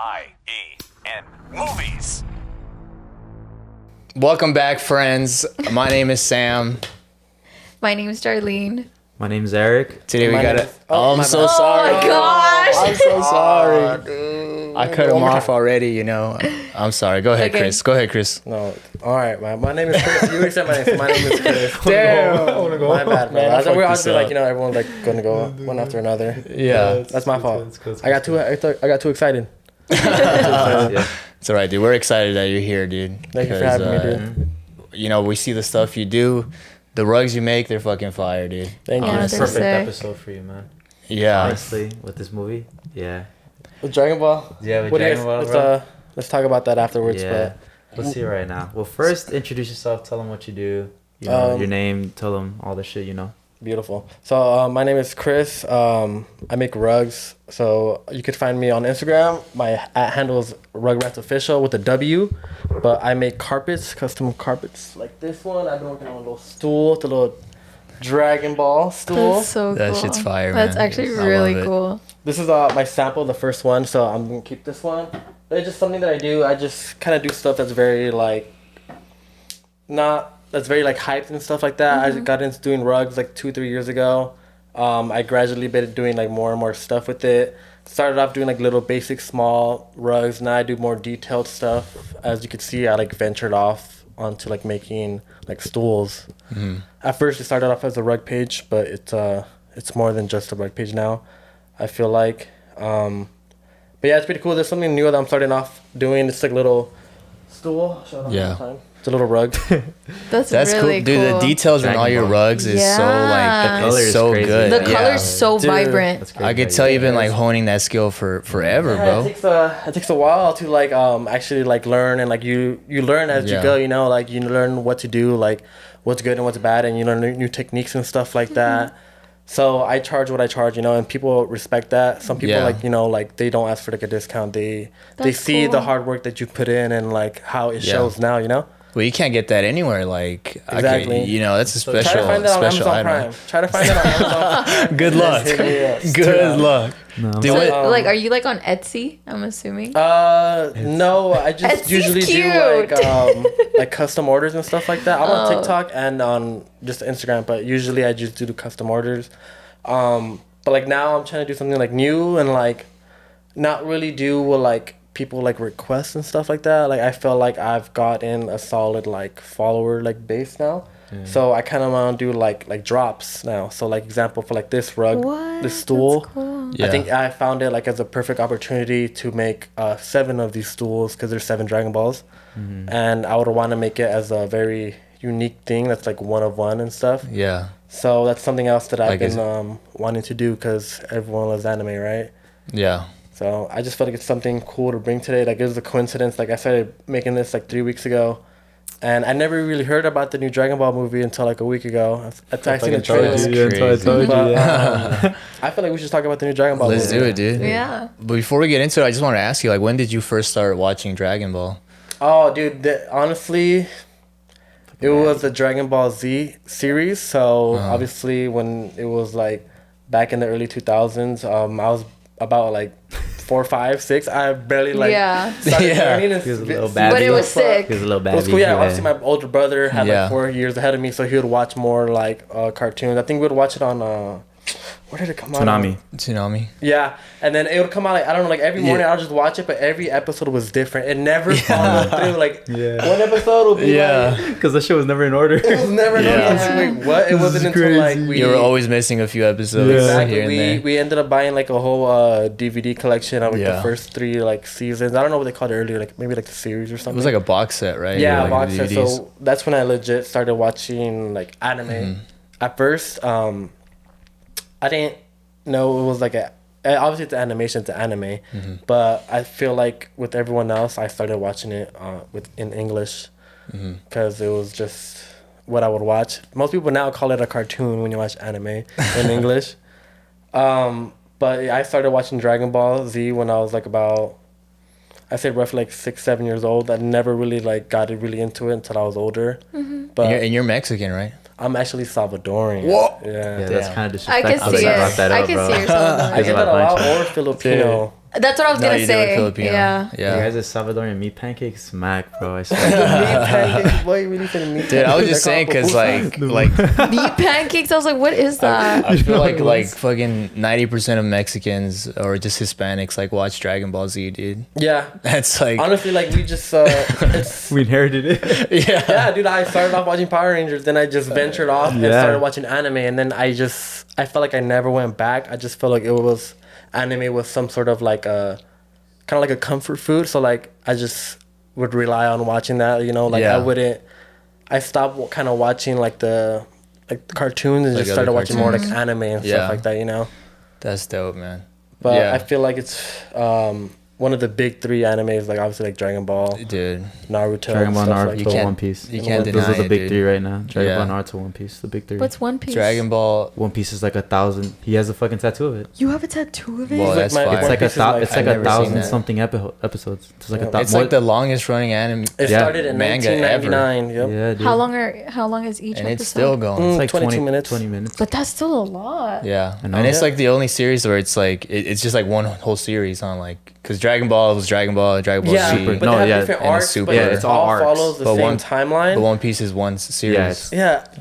I.E In Movies. Welcome back, friends. My name is Sam. My name is Darlene. My name's Eric. Today we My got name it. is- Oh, I'm so Oh sorry. my gosh! I'm so sorry. I cut him off already, you know. I'm sorry. Go ahead, Okay. Chris. Go ahead, Chris. No, all right, man. My name is Chris. You already said my name. So my name is Chris. Damn. My bad, Man, I man. I thought we were fucked this honestly like, up. you know, everyone's like gonna go one after another. Yeah. That's my fault. I got too excited. Yeah. It's all right, dude. We're excited that you're here, dude. Thank you for 'Cause, having me, dude. You know, we see the stuff you do. The rugs you make, they're fucking fire, dude. Thank Yeah, you. they're Perfect sick. episode for you, man. Yeah. Honestly, with this movie. Yeah. With Dragon Ball. Yeah, with What do you Dragon guys- Ball, let's talk about that afterwards. Yeah. Let's see right now. Well, first, introduce yourself. Tell them what you do. You know, your name. Tell them all the shit you know. Beautiful. So my name is Chris. I make rugs. So you could find me on Instagram. My handle is RugRatsOfficial with a W. But I make carpets, custom carpets like this one. I've been working on a little stool, the little Dragon Ball stool. That's so That cool. shit's fire, That's man. actually I really love it. cool. This is my sample, the first one. So I'm gonna keep this one. But it's just something that I do. I just kind of do stuff that's very like that's very like hyped and stuff like that. I got into doing rugs like 2-3 years ago. I gradually been doing like more and more stuff with it. Started off doing like little basic small rugs. Now I do more detailed stuff. As you can see, I like ventured off onto like making like stools. At first it started off as a rug page, but it's more than just a rug page now, I feel like. But yeah, it's pretty cool. There's something new that I'm starting off doing. It's like a little stool. Show it off Yeah. one time. It's a little rug. That's That's really cool. Dude, the details in Dragon all your Ball. rugs is so Yeah. like The color it's is so crazy. good. The Yeah. color's so Dude. vibrant. That's crazy. I could tell you've been like honing that skill for forever, Yeah, bro. it takes a while to like actually like learn, and like you learn as you Yeah. go, you know, like you learn what to do, like what's good and what's bad, and you learn new techniques and stuff like that. So I charge what I charge, you know, and people respect that. Some people Yeah. like, you know, like they don't ask for like a discount. They That's see cool. the hard work that you put in and like how it Yeah. shows now, you know. Well, you can't get that anywhere. Like, Exactly. you know, that's a Try special, to find that on special Amazon item. Prime. Try to find that on Amazon Prime. Good luck. Hit me up. Good luck. No, Dude, So, what- like, are you like on Etsy? I'm assuming. No, I just Etsy's usually do cute. like custom orders and stuff like that. I'm on Oh. TikTok and on just Instagram, but usually I just do the custom orders. But like now I'm trying to do something like new and like not really do what like people like request and stuff like that. Like I feel like I've gotten a solid like follower like base now. So I kind of want to do like drops now. So like example for like this rug, What? this stool. That's cool. Yeah. I think I found it like as a perfect opportunity to make 7 of these stools because there's 7 Dragon Balls, and I would want to make it as a very unique thing that's like one of one and stuff. Yeah. So that's something else that I've Like is- been wanting to do because everyone loves anime, right? Yeah. So I just felt like it's something cool to bring today. Like it was a coincidence. Like I started making this like 3 weeks ago, and I never really heard about the new Dragon Ball movie until like a week ago. I seen the trailer. you. Yeah, until I Crazy. told you. But, Yeah. I feel like we should talk about the new Dragon Ball Let's movie. do it, dude. Yeah. But before we get into it, I just want to ask you, like, when did you first start watching Dragon Ball? Oh, dude, honestly, it was the Dragon Ball Z series. So obviously, when it was like back in the early 2000s, I was about like 4, 5, 6. I barely like Yeah. started Yeah. learning and He was a little see babby. But it was stuff. sick. He was a little It bad. was cool. Yeah, obviously my older brother had Yeah. like 4 years ahead of me, so he would watch more like cartoons. I think we would watch it on where did it come out? Tsunami. Tsunami. Yeah, and then it would come out like I don't know, like every morning I'll just watch it, but every episode was different. It never followed through. Like Yeah. one episode would be like Because the shit was never in order. it was never Yeah. yeah. Like, wait, what? It wasn't until crazy. like we You were always missing a few episodes exactly here and there. we ended up buying like a whole DVD collection of like Yeah. the first 3 like seasons. I don't know what they called it earlier, like maybe like the series or It something. was like a box set, right? yeah, Like box set. DVDs. So that's when I legit started watching like anime. At first, I didn't know it was like obviously it's animation to anime, but I feel like with everyone else, I started watching it in English because it was just what I would watch. Most people now call it a cartoon when you watch anime in English. But I started watching Dragon Ball Z when I was like about, I say roughly like 6, 7 years old. I never really like got really into it until I was older. But And you're Mexican, right? I'm actually Salvadorian. Whoa. Yeah. Yeah, that's Damn. kind of I disrespectful. can see that you it. brought that I up, can bro. see yourself. I get that a lot, or Filipino. That's what I was No, gonna you do like say. Filipino. Yeah. Yeah. You guys are Salvadorian meat pancakes smack, bro. I swear. Meat pancakes, boy, really said meat Dude, I was pancakes. just saying They're because called like Meat pancakes. I was like, what is that? I feel like fucking 90% of Mexicans or just Hispanics like watch Dragon Ball Z, dude. yeah. That's like Honestly, like we just it's We inherited it. yeah, dude. I started off watching Power Rangers, then I just ventured off and Yeah. started watching anime, and then I felt like I never went back. I just felt like it was anime was some sort of like a kind of like a comfort food. So like I just would rely on watching that. You know, like Yeah. I stopped kind of watching like the cartoons and Like just started other watching more like cartoons. anime and Yeah. stuff like that. You know, that's dope, man. but Yeah. I feel like it's one of the big three animes, like obviously like Dragon Ball, Dude, Naruto, Dragon Ball, stuff Naruto, like You that. can't- One Piece. you can't Those deny Those are the it, big dude. three right now. Dragon Yeah. Ball, Naruto, One Piece. The big three. What's One Piece? Dragon Ball. One Piece is like 1,000. He has a fucking tattoo of it. You have a tattoo of it? Well, like that's my- fire. One It's like Piece is like- it's I've like a never seen 1,000 that. something episodes. It's like Yeah. a thousand. It's like the longest running anime. It Yeah. started in Manga ever. 1999. Yep. Yeah, dude. How long is each And episode? it's still going. Mm. It's like 22 20 minutes. 20 minutes. But that's still a lot. Yeah, I know. and it's Yeah. like the only series where it's like it's just like one whole series on like because Dragon Ball was Dragon Ball, Dragon Ball Yeah, Z, but No, they have yeah, different and it's arcs, super. but Yeah, it it's all all arcs. follows the But same one- timeline. but One Piece is one series. Yeah, it's-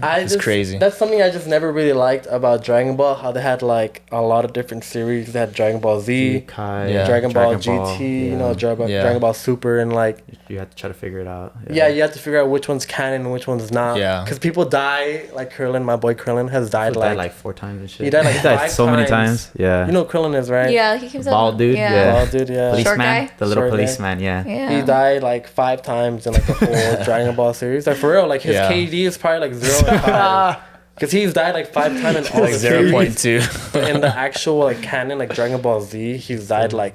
Yeah, It's crazy. That's something I just never really liked about Dragon Ball. How they had like a lot of different series. They had Dragon Ball Z, Kai, Yeah. Dragon Ball GT, you know, Yeah. Dragon Ball Super, and like You have to try to figure it out. yeah, you have to figure out which one's canon and which one's not. Yeah. because people die. Like Krillin, my boy Krillin has died He like, died like 4 times and shit. He died like He died 5 so many times. times. Yeah. you know who Krillin is, right? Yeah, he keeps Bald dude? Yeah. Oh, dude, yeah. Short policeman, guy? the little Short guy. policeman. Yeah. Yeah. He died like 5 times in like the whole Dragon Ball series. Like for real, like his Yeah. KD is probably like 0 and 5. Because he's died like 5 times in all Like the series. 0.2. But in the actual like canon, like Dragon Ball Z, he's died like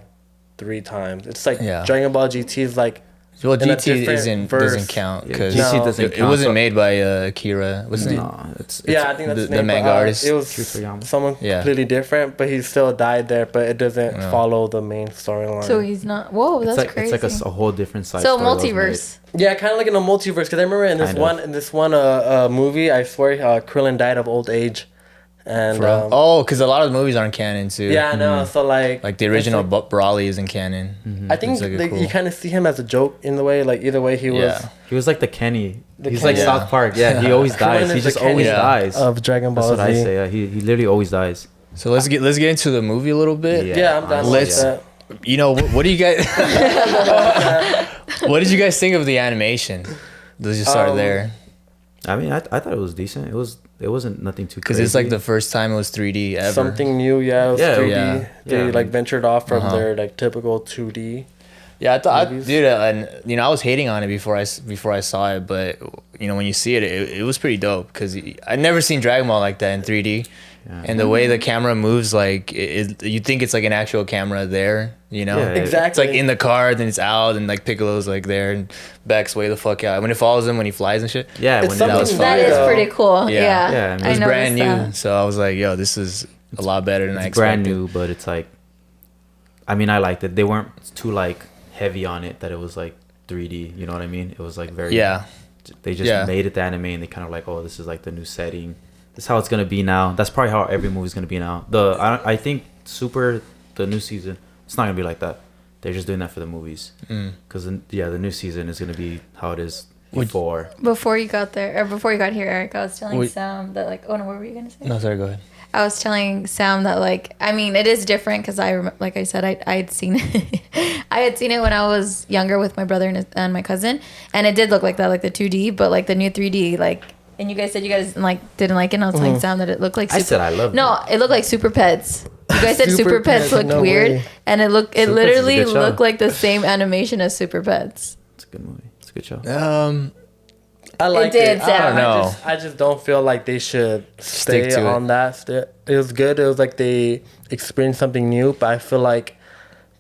3 times. It's like Yeah. Dragon Ball GT is like Well, in a GT doesn't verse. doesn't count Yeah, because GT No. doesn't it count. wasn't So- made by Akira. Wasn't it? No, it's yeah, I think that's the- his the name, manga but, artist. It was Toriyama. someone Yeah. completely different, but he still died there. But it doesn't Yeah. follow the main storyline. So he's not. Whoa, that's It's like crazy. it's like a whole different side. So story that was multiverse. yeah, kind of like in a multiverse. Because I remember in this one movie, I swear Krillin died of old age, and For real? Oh, because a lot of the movies aren't canon too. yeah, I know. So Like the original it's like- Brawly isn't canon. I think It's like a like, cool- you kind of see him as a joke in the way. Like either way, he was Yeah. He was like the Kenny. The He's Kenny. like South Park. Yeah, he always dies. Krillin He is just the Kenny always Yeah. dies. of Dragon Ball That's what I Z. say. Yeah, he literally always dies. So let's get into the movie a little bit. Yeah, I'm down Let's- with that. You know what do you guys? What did you guys think of the animation? Let's just start there I mean, I thought it was decent. It wasn't nothing too because crazy. it's like the first time it was 3D ever. Something new, yeah. It was Yeah, 3D. yeah. They Yeah. like ventured off from Uh-huh. their like typical 2D. Yeah, I thought, movies. dude, and you know, I was hating on it before I saw it, but you know, when you see it, it was pretty dope because I'd never seen Dragon Ball like that in 3D, Yeah. and the way the camera moves, like you think it's like an actual camera there, you know? Yeah, Exactly. It's like in the car, then it's out, and like Piccolo's like there, and Beck's way the fuck out. When it follows him, when he flies and shit, Yeah, It's when something was was fun. That new, is though. pretty cool. Yeah. Yeah. Yeah, I mean, it was I brand new, noticed that. so I was like, yo, this is a lot better than I it's expected. brand new, but it's like, I mean, I liked it. They weren't too like heavy on it that it was like 3D. You know what I mean? It was like very. Yeah, They just Yeah. made it the anime, and they kind of like, oh, this is like the new setting. This is how it's gonna be now. That's probably how every movie's gonna be now. I think the new season, it's not gonna be like that. They're just doing that for the movies. Because the new season is gonna be how it is before. Before you got there, or before you got here, Eric, I was telling Would- Sam that like, oh no, what were you gonna say? no, sorry, go ahead. I was telling Sam that like, I mean, it is different because like I said, I had seen it. I had seen it when I was younger with my brother and my cousin, and it did look like that, like the 2D, but like the new 3D, like. And you guys said you guys didn't like it. And I was telling Sam that it looked like. I said I loved No, it looked like Super Pets. You guys said Super Pets looked no weird, way. and it Super Pets is a literally good show. looked like the same animation as Super Pets. It's a good movie. It's a good show. I liked did, it. Sam. I don't know. I just don't feel like they should Stick stay to it. on that. It was good. It was like they experienced something new, but I feel like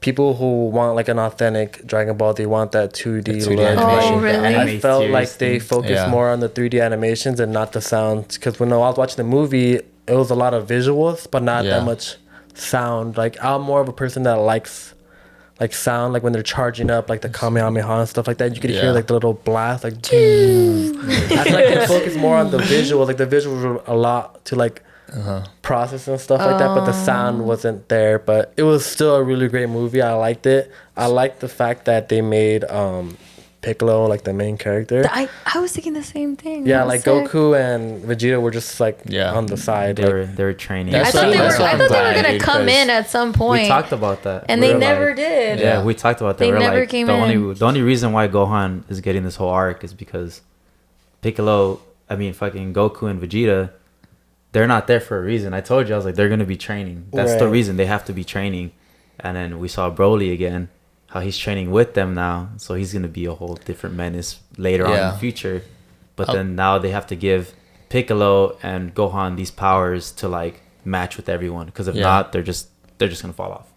people who want like an authentic Dragon Ball, they want that 2D, The 2D look. animation. Oh, really? I felt series like they thing. focused Yeah. more on the 3D animations and not the sounds. Because when I was watching the movie, it was a lot of visuals, but not Yeah. that much sound. Like I'm more of a person that likes like sound, like when they're charging up, like the Kamehameha and stuff like that. You could Yeah. hear like the little blast, like. I feel like they focus more on the visual. Like the visuals were a lot to like process and stuff like that, but the sound wasn't there. But it was still a really great movie. I liked it. I liked the fact that they made Piccolo like the main character. I was thinking the same thing. Yeah, That was like sick. Goku and Vegeta were just like Yeah. on the side. They were training. I That's thought what- they were. that's what I I'm thought they glad, were gonna dude, come 'cause in at some point. We talked about that, and We they were never like- did. Yeah, we talked about that. They We're never like, came the in. only reason why Gohan is getting this whole arc is because Piccolo, fucking Goku and Vegeta, they're not there for a reason. I told you, I was like, they're gonna be training. That's the Right. reason they have to be training. And then we saw Broly again, how he's training with them now, so he's gonna be a whole different menace later on in the future. But then now they have to give Piccolo and Gohan these powers to like match with everyone, because if not, they're just gonna fall off.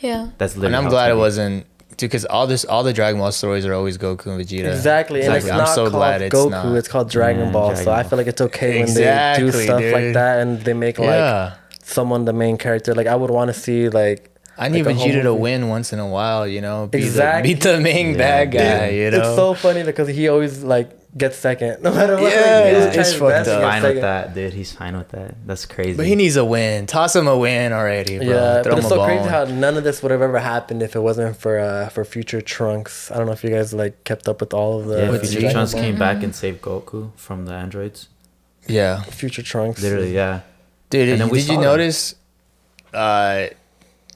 Yeah. That's literally. And I'm how glad it's it gonna be. wasn't, dude, because all the Dragon Ball stories are always Goku and Vegeta. Exactly, and it's I'm not so called glad it's Goku. not. It's called Dragon Yeah, Ball. Dragon So I Ball. feel like it's okay when they Exactly, do stuff like dude. that and they make like someone the main character. Like I would want to see like. I need like, a whole Vegeta to movie. win once in a while, you know? Exactly. Beat the main bad guy, you know? It's so funny because he always like gets second, no matter what. Yeah, like, he it's always tries his fucked best to up. get Fine with second. that, dude. He's fine with that. That's crazy. But he needs a win. Toss him a win already, bro. Yeah, Throw but it's him a so crazy bone. how none of this would have ever happened if it wasn't for future Trunks. I don't know if you guys like kept up with all of the Yeah, With Future Dragon Trunks Ball. came back and saved Goku from the androids. Yeah. future Trunks. Literally, yeah. Dude, And then we did you saw notice?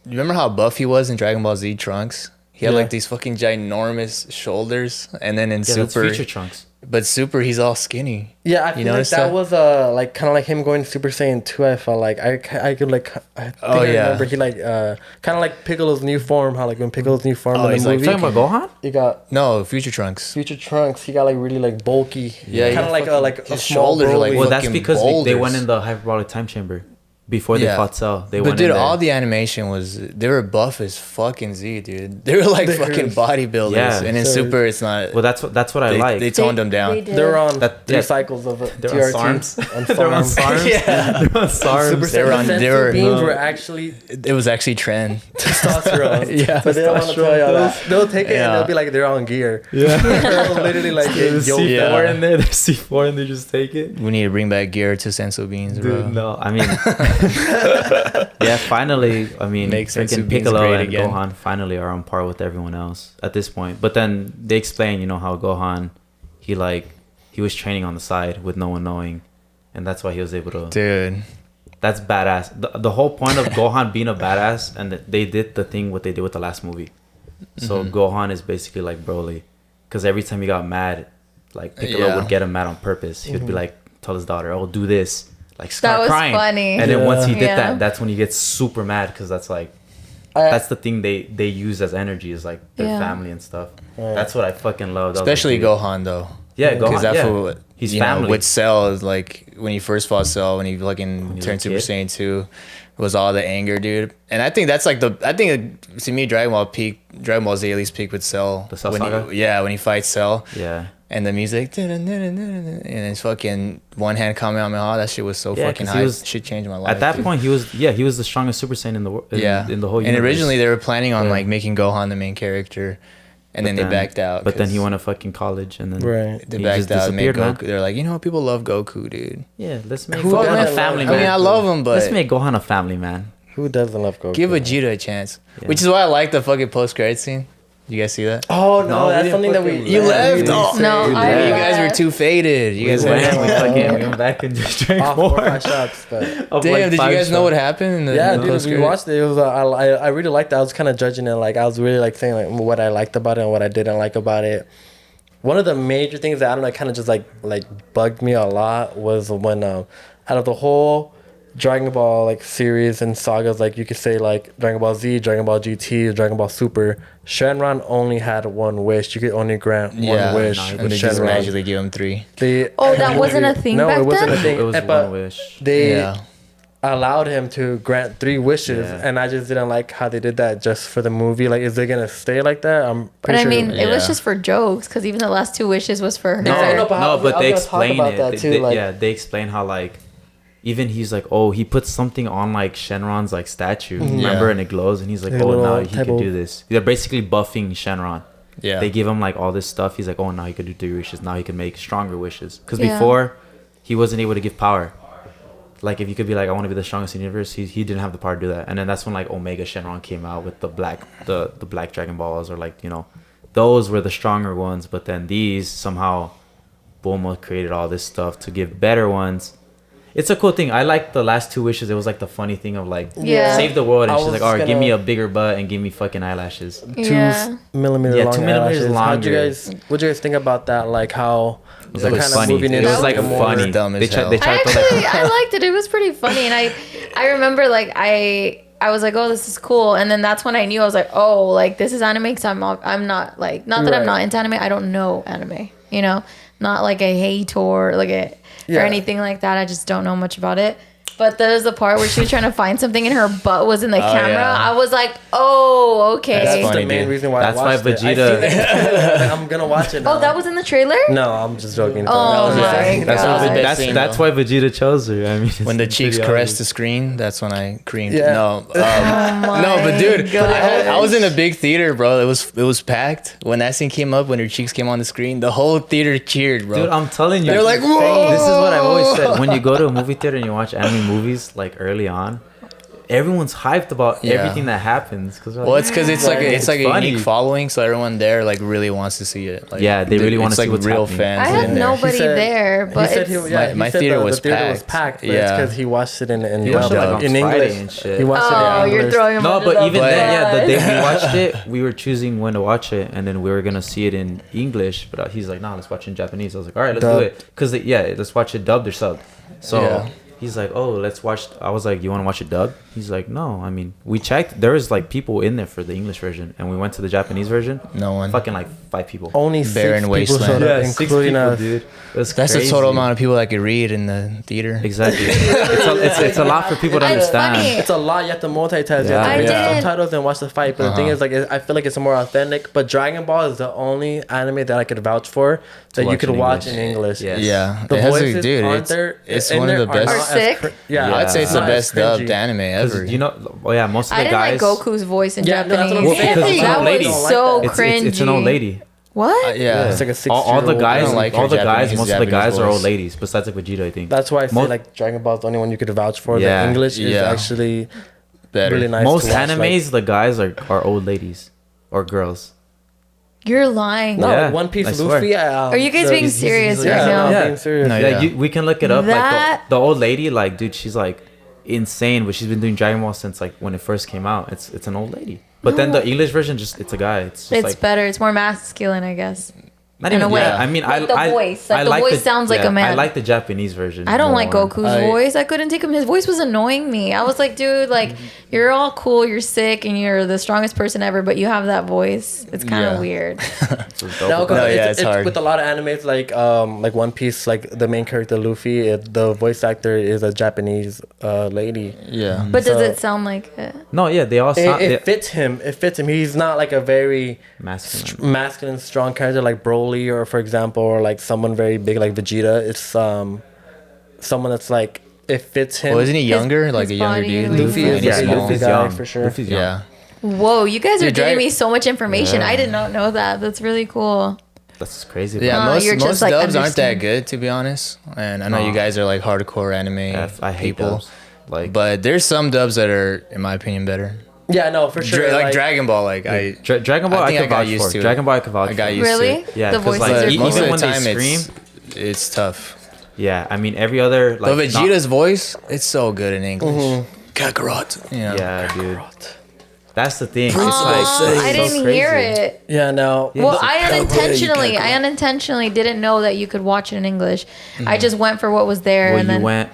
You remember how buff he was in Dragon Ball Z Trunks? He had Yeah. like these fucking ginormous shoulders, and then in Yeah, that's Super, Future Trunks. but Super, he's all skinny. Yeah, I feel like noticed that that? was like kind of like him going Super Saiyan 2. I felt like I could like I think Oh, I yeah. remember he like kind of like Piccolo's new form. How like when Piccolo's new form Oh, in he's, the like, movie, Talking about Gohan? he got No, Future Trunks. future Trunks. He got like really like bulky. Yeah, he kind of got like a his small shoulders are, like, Broly. Well, that's fucking because they boulders. went in the hyperbolic time chamber before they Yeah. fought Cell. They But went dude, in there. all the animation was they were buff as fucking Z, dude. They were like They fucking were- bodybuilders, Yeah. and in So- Super, it's not. Well, that's what I like. They toned them down. They did. They're on That- 3 yeah. cycles of it. They're on SARMs. and They're on farms. SARMs. Yeah. They're on SARMs. Super They were on- Saiyan they were- beams no. were actually It was actually trend. testosterone. Yeah. But they don't want to tell you that. They'll take it and Yeah. they'll be like they're on gear. Yeah. They'll literally like get There's yoked C4 out. in there. There's C4 and they just take it. We need to bring back gear to senso beans, bro. Dude, no. I mean, yeah, finally, Make sensu freaking beans Piccolo great and again. Gohan finally are on par with everyone else at this point. But then they explain, how Gohan, he was training on the side with no one knowing. And that's why he was able to. Dude. That's badass. The whole point of Gohan being a badass, and they did the thing what they did with the last movie. So Gohan is basically like Broly, because every time he got mad, like Piccolo Yeah. would get him mad on purpose. He would be like, tell his daughter, "Oh, do this," like start That was crying. funny. And then once he did Yeah. that, that's when he gets super mad, because that's like I- that's the thing they use as energy, is like their Yeah. family and stuff. Right. That's what I fucking love. Especially Gohan, though. Yeah, Because Gohan. that's Yeah. what He's you know, family. with Cell is like when he first fought Cell, when he fucking was turned a Super kid. Saiyan 2, it was all the anger, dude. And I think that's like to me Dragon Ball Z at least peaked with Cell. The Cell when saga? when he fights Cell Yeah. and the music and his fucking one hand Kamehameha, that shit was so Yeah, fucking 'cause he hype. was- Shit changed my life. At that dude. point, he was the strongest Super Saiyan in the world. Yeah, in the whole and universe. originally they were planning on Yeah. like making Gohan the main character, and then they backed out. But then 'cause he went to fucking college, and then Right. They he backed just out and made disappeared, Goku. They're like, people love Goku, dude. Yeah, let's make Who Gohan a doesn't family love- man. I love him, but Let's make Gohan a family man. Who doesn't love Goku? give Vegeta a chance. Yeah. Which is why I like the fucking post credit scene. You guys see that? Oh no, No, we that's didn't something that we. fucking- You left? Oh, No, Dude, I you yeah. guys were left. too faded. You guys we went. went back and just drank off 4 or more. 5 shots, but Damn, did you guys know what happened? In the, yeah, in the dude, we post-credit? watched it. It was I really liked it. I was kind of judging it. Like I was really like saying like what I liked about it and what I didn't like about it. One of the major things that I don't know, kind of just like bugged me a lot was when out of the whole Dragon Ball like series and sagas, like you could say like Dragon Ball Z, Dragon Ball GT, Dragon Ball Super, Shenron only had one wish. You could only grant Yeah, one wish and with they just Shenron. magically give him 3. Oh, that wasn't a thing No, back it wasn't then? a thing. It was but one wish. they Yeah. allowed him to grant 3 wishes, Yeah. and I just didn't like how they did that just for the movie. Like, is they gonna stay like that? I'm But pretty I sure. mean, it was Yeah. just for jokes, because even the last 2 wishes was for her. No, no, but No, I but was they gonna talk explain about it. that They- too, they- like- yeah, they explain how like even he's like, oh, he put something on like Shenron's like statue, remember, Yeah. and it glows, and he's like, Yeah, oh, little now he type could of- do this. They're basically buffing Shenron. Yeah. They give him like all this stuff. He's like, oh, now he could do 3 wishes. Now he can make stronger wishes. Because Yeah. before, he wasn't able to give power. like if you could be like, I want to be the strongest in the universe, he didn't have the power to do that. And then that's when like Omega Shenron came out with the black Dragon Balls, or like, you know, those were the stronger ones. But then these somehow Bulma created all this stuff to give better ones. It's a cool thing. I like the last 2 wishes. It was like the funny thing of like, save the world, and she's like, all right, give me a bigger butt and give me fucking eyelashes. 2 millimeter Yeah, long 2 millimeters eyelashes. longer. What'd you guys think about that? Like how It was like kind of funny. moving It into was like a more funny. dumb as They tried hell. to I liked it. It was pretty funny, and I remember like I was like, oh, this is cool, and then that's when I knew I was like, oh, like this is anime, because I'm not like, not that I'm not into anime. I don't know anime, you know, not like a hate or like a or anything like that. I just don't know much about it. But there's the part where she was trying to find something and her butt was in the camera. Yeah. I was like, oh, okay. That's That's funny, the main dude. reason why That's I why watched it. Vegeta- I seen it. I'm gonna watch it now. Oh, that was in the trailer? No, I'm just joking. Oh my my That's god. what, best that's scene, that's though. why Vegeta chose her. I mean, it's When the cheeks pretty caressed obvious. the screen, that's when I creamed. Yeah. No, my no, but dude, gosh. I was in a big theater, bro. It was packed. When that scene came up, when her cheeks came on the screen, the whole theater cheered, bro. Dude, I'm telling you, They're like, whoa! This is what I've always said. When you go to a movie theater and you watch anime movies, like early on, everyone's hyped about Yeah. everything that happens. Cause Well, it's because it's like It's a funny. unique following, so everyone there like really wants to see it. Like, Yeah, they really wanna it's see like what's real happening. fans. I had in there. nobody there, but it's, My theater was the theater was packed. packed. But Yeah. it's because he watched it in He watched it, like, on in Friday English and shit. He watched oh, it in you're English. throwing him No, under but the even then, yeah, the bus. day we watched it, we were choosing when to watch it, and then we were gonna see it in English. But he's like, "Nah, let's watch it in Japanese." I was like, "All right, let's do Dubbed. it." Cause let's watch it dubbed or subbed. So Yeah. he's like, "Oh, let's watch." I was like, "You want to watch it dubbed?" He's like, "No." I mean, we checked. There was like people in there for the English version, and we went to the Japanese version. No one. Fucking like 5 people. Only Barren 6 people wasteland. showed up, Yeah, 6 including people, us. dude. That's That's crazy. the total amount of people that could read in the theater. Exactly. it's a lot for people to It's understand. funny. It's a lot. You have to multitask. You Yeah. have to I read did. subtitles and watch the fight. But the thing is, like, I feel like it's more authentic. But Dragon Ball is the only anime that I could vouch for that you watch could in watch English. in English. Yes. Yeah, The it has voices a, dude. aren't there. It's in one of there the are best. not Are as sick? yeah, I'd say it's the not as best dubbed cringy. anime ever. You know, most of I the didn't guys. like Goku's voice in Yeah, no, that's what I'm Japanese. saying. Because it's an that old was lady. so It's, cringy. it's an old lady. What? Yeah. It's like a 6 All the guys, I don't like all her the guys, Japanese- most of the guys are Japanese old voice. ladies. Besides like Vegeta, I think. That's why I say Most- like Dragon Ball is the only one you could vouch for. Yeah. The English is Yeah. actually Better. really nice. Most to watch, animes, the guys are old ladies or girls. You're lying. No, Yeah, like One Piece I swear. Luffy. Are you guys being serious he's- right Yeah, now? no, Yeah. I'm being serious. No, Yeah, yeah. we can look it up. That- Like the old lady, like dude, she's like insane, but she's been doing Dragon Ball since like when it first came out. It's an old lady. But then the English version, it's a guy. It's just It's like better. It's more masculine, I guess. not in even. a way. Yeah, I mean, Like the voice. Like, the voice sounds like a man. I like the Japanese version. I don't like more. Goku's I- voice. I couldn't take him. His voice was annoying me. I was like, dude, like, you're all cool, you're sick, and you're the strongest person ever, but you have that voice. It's kind of Yeah. weird. It's dope No, about No, because it. yeah, it's hard. with a lot of animes like One Piece, like the main character Luffy, the voice actor is a Japanese lady. Yeah. But does So- it sound like it? No, yeah, they all sound It fits him. It fits him. He's not like a very masculine. masculine, strong character like Broly, or for example, or like someone very big like Vegeta. It's someone that's like it fits him. Well, isn't he younger? Like a his younger body, dude? like- Luffy is Yeah, a small. Luffy Luffy's guy young. for sure. Luffy's young. Yeah. Whoa, you guys are Dude, giving Dra- me so much information. Yeah. I did not know that. That's really cool. That's crazy. Yeah, Oh, most you're just, most like, dubs aren't that understand- good, to be honest. And I know No. you guys are like hardcore anime I hate people, dubs. Like but there's some dubs that are, in my opinion, better. Yeah, no, for sure. Like Dragon Ball, like Dragon Ball, I I, think could I got vouch used for. to it. Dragon Ball, I could vouch I got for. used to Really? it. Yeah, the 'cause, voices like, are Most cool. of when the they time, scream, it's tough. Yeah, I mean every other like But Vegeta's voice, it's so good in English. Mm-hmm. Kakarot. You know? yeah, dude. That's the thing. It's Aw, like I so didn't crazy. hear it. Yeah, no. Yeah. Well, It's I unintentionally didn't know that you could watch it in English. I just went for what was there, Well, and you then went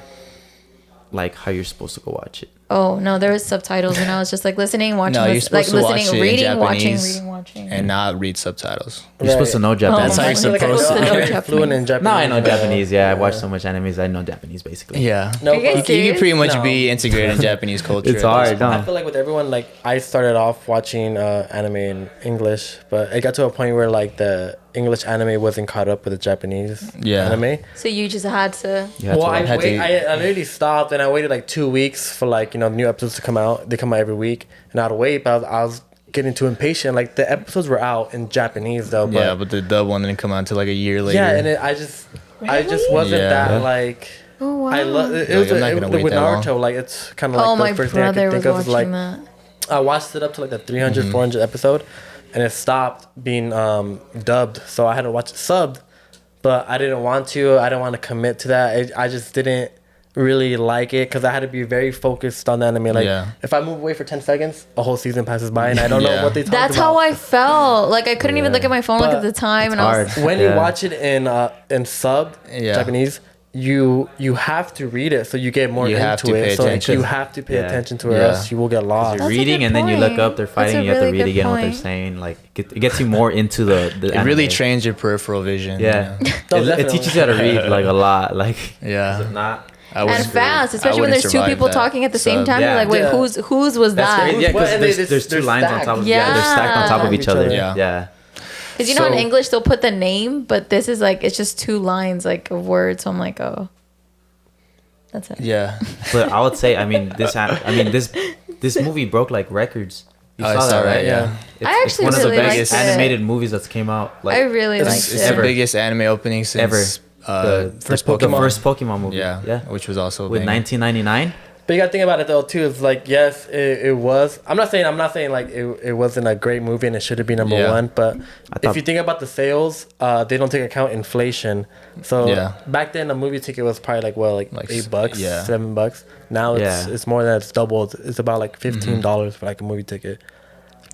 like how you're supposed to go watch it. oh no, there was subtitles, and I was just like listening, watching, No, you're like supposed to watch listening, it in reading, watching, Japanese reading, watching. and not read subtitles. You're supposed to know Oh, Japanese. That's how you're I feel like I'm supposed to. know I'm fluent in Japanese. No, I know but, Japanese. Yeah, I watch so much animes. I know Japanese basically. Yeah. No, Are you guys but- You serious? can pretty much No. be integrated in Japanese culture. It's hard. I No. feel like with everyone, like I started off watching anime in English, but it got to a point where like the English anime wasn't caught up with the Japanese Yeah. anime. So you just had to. You have Well, to I, watch. had to- I literally stopped and I waited like 2 weeks for like new episodes to come out. They come out every week, and I'd wait, but I was getting too impatient. Like the episodes were out in Japanese though, but Yeah, but the dub one didn't come out until like a year later. yeah, and I just wasn't Yeah. that like Oh wow. I love it. Like, I'm not gonna wait With that long. Naruto, like it's kind of like Oh, the my first thing I brother could was think of is watching like that. I watched it up to like the 300, 400 episode, and it stopped being dubbed. So I had to watch it subbed, but I didn't want to. I didn't want to commit to that. I just didn't really like it because I had to be very focused on the anime. Like if I move away for 10 seconds, a whole season passes by, and I don't know what they talked about. That's how I felt. Like I couldn't even look at my phone like at the time, and I was when you watch it in subbed Yeah. Japanese, you have to read it so you get more You into have to it. pay So attention. you have to pay attention to it, or Yeah. else you will get lost. That's a reading good and then you look point. up, they're fighting, That's a you have to really read good again what they're point. saying. Like it gets you more into the It really anime. trains your peripheral vision. Yeah. No, it definitely. teaches you how to read like a lot. Like Yeah. if not. I and wouldn't- fast, I especially when wouldn't there's two survive people that. talking at the same Sub. time. Yeah. You're like, wait, Yeah. whose was That's that? crazy. Yeah, Well, because and there's they're two lines on stacked. top of Yeah. they're stacked on top of each other. Yeah. Yeah. Because you know in So- English they'll put the name, but this is like it's just two lines like of words. So I'm like, oh, that's it. Yeah. But I would say, this movie broke like records. You I saw saw that, that, right? yeah. I It's actually one of the really liked biggest it. animated movies that's came out. Like I really it's- liked It's it. the biggest anime opening since Ever. first the the Pokemon. first Pokemon movie. Yeah. Yeah. Which was also a With banger. 1999. But you got to think about it though too. Is like yes, it was. I'm not saying like it wasn't a great movie and it should have been number Yeah. one. But I thought- if you think about the sales, they don't take account inflation. So Yeah. back then, a movie ticket was probably like Like $8, yeah. $7. Now it's more than it's doubled. It's about like $15 for like a movie ticket.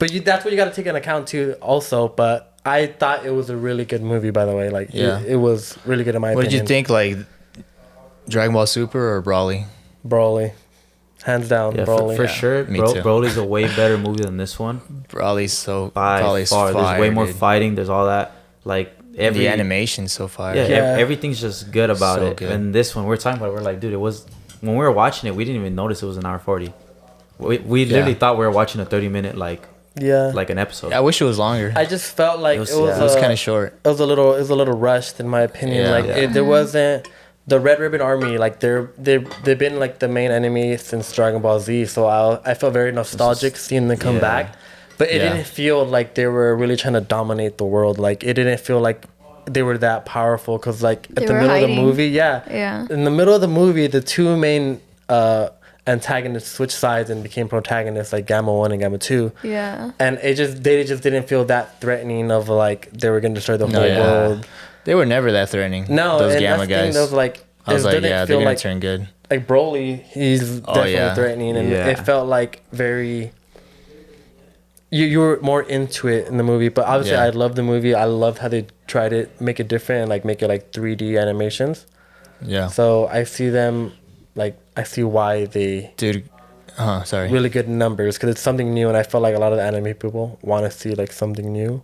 But that's what you got to take into account too. Also, but I thought it was a really good movie. By the way, like it was really good in my What opinion. did you think? Like Dragon Ball Super or Broly? Broly, hands down, Yeah, Broly. for sure. Me too. Broly's a way better movie than this one. Broly's so By Broly's far. There's fire, way more dude. fighting. There's all that. Like every the animation so far. Yeah, Yeah. everything's just good about So it. good. And this one, we're talking about it, we're like, dude, it was when we were watching it, we didn't even notice it was an hour 40. We literally thought we were watching a 30-minute like an episode. I wish it was longer. I just felt like It was- it was kind of short. It was a little rushed in my opinion. Yeah. Like Yeah. there wasn't the Red Ribbon Army. Like they've been like the main enemy since Dragon Ball Z. So I felt very nostalgic seeing them come back, but it didn't feel like they were really trying to dominate the world. Like it didn't feel like they were that powerful. Cause like at They the were middle of hiding. the movie, Yeah. in the middle of the movie, the two main antagonists switched sides and became protagonists, like Gamma 1 and Gamma 2. Yeah. And they just didn't feel that threatening of like they were gonna destroy the whole world. They were never that threatening. No, those and Gamma that's the thing, guys. those like I was it like, didn't yeah, feel they're gonna like turn good. like Broly. He's definitely yeah. threatening, and Yeah. it felt like very. You were more into it in the movie, but obviously Yeah. I loved the movie. I loved how they tried to make it different and like make it like 3D animations. Yeah, So I see them, like I see why they dude. Sorry. really good numbers because it's something new, and I felt like a lot of the anime people want to see like something new.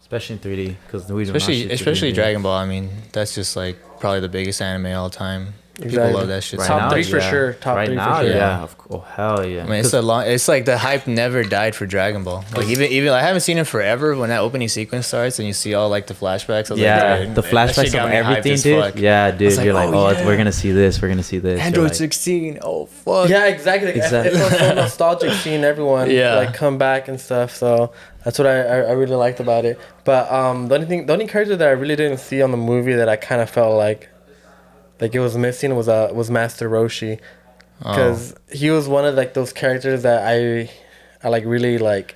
Especially in 3D. Because we do not shoot Especially 3D. Dragon Ball. I mean, that's just like probably the biggest anime all time. People Exactly. love that shit. Right so Top now, much. three for yeah. sure. Top right three now, for sure. yeah. Oh, hell yeah. I mean, it's like the hype never died for Dragon Ball. Like even I haven't seen it forever. When that opening sequence starts and you see all like the flashbacks. I was Yeah, like, dude, the that shit flashbacks got of me hyped everything, as dude. fuck. Yeah, dude. like, You're like, oh, oh, yeah. we're gonna see this. We're gonna see this. You're Android like, 16. Oh fuck. Yeah, exactly. Exactly. It felt so nostalgic seeing everyone like come back and stuff. So that's what I really liked about it. But the only character that I really didn't see on the movie that I kind of felt like it was missing was Master Roshi, because he was one of like those characters that I like really like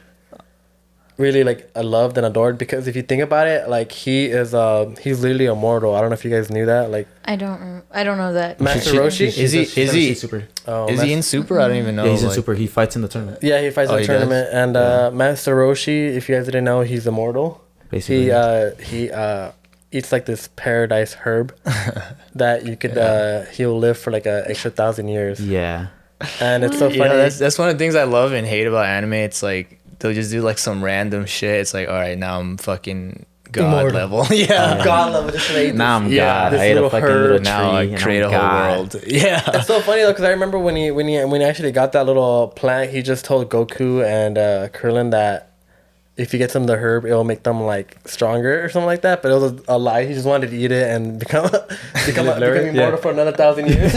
I loved and adored, because if you think about it, like he's literally immortal. I don't know if you guys knew that. Like I don't know that. Master Roshi. Is he- she's is never he- seen Super? Oh, Is he in Super? I don't even know. Yeah, he's in like- Super. He fights in the tournament. Yeah, he fights in he the does? tournament, and Master Roshi, if you guys didn't know, he's immortal. Basically. He eats like this paradise herb that you could he'll live for like an extra 1,000 years, Yeah. and it's so You funny. know, that's one of the things I love and hate about anime. It's like they'll just do like some random shit. It's like, all right, now I'm fucking god Immortal. level. Yeah. God level just made Now I'm Yeah, God. this I ate a little fucking herb. little tree. Now I and create I'm a whole God. world. Yeah. It's so funny though, because I remember when he actually got that little plant, he just told Goku and Krillin that if he gets them the herb, it'll make them like stronger or something like that. But it was a lie. He just wanted to eat it and become immortal for another 1,000 years.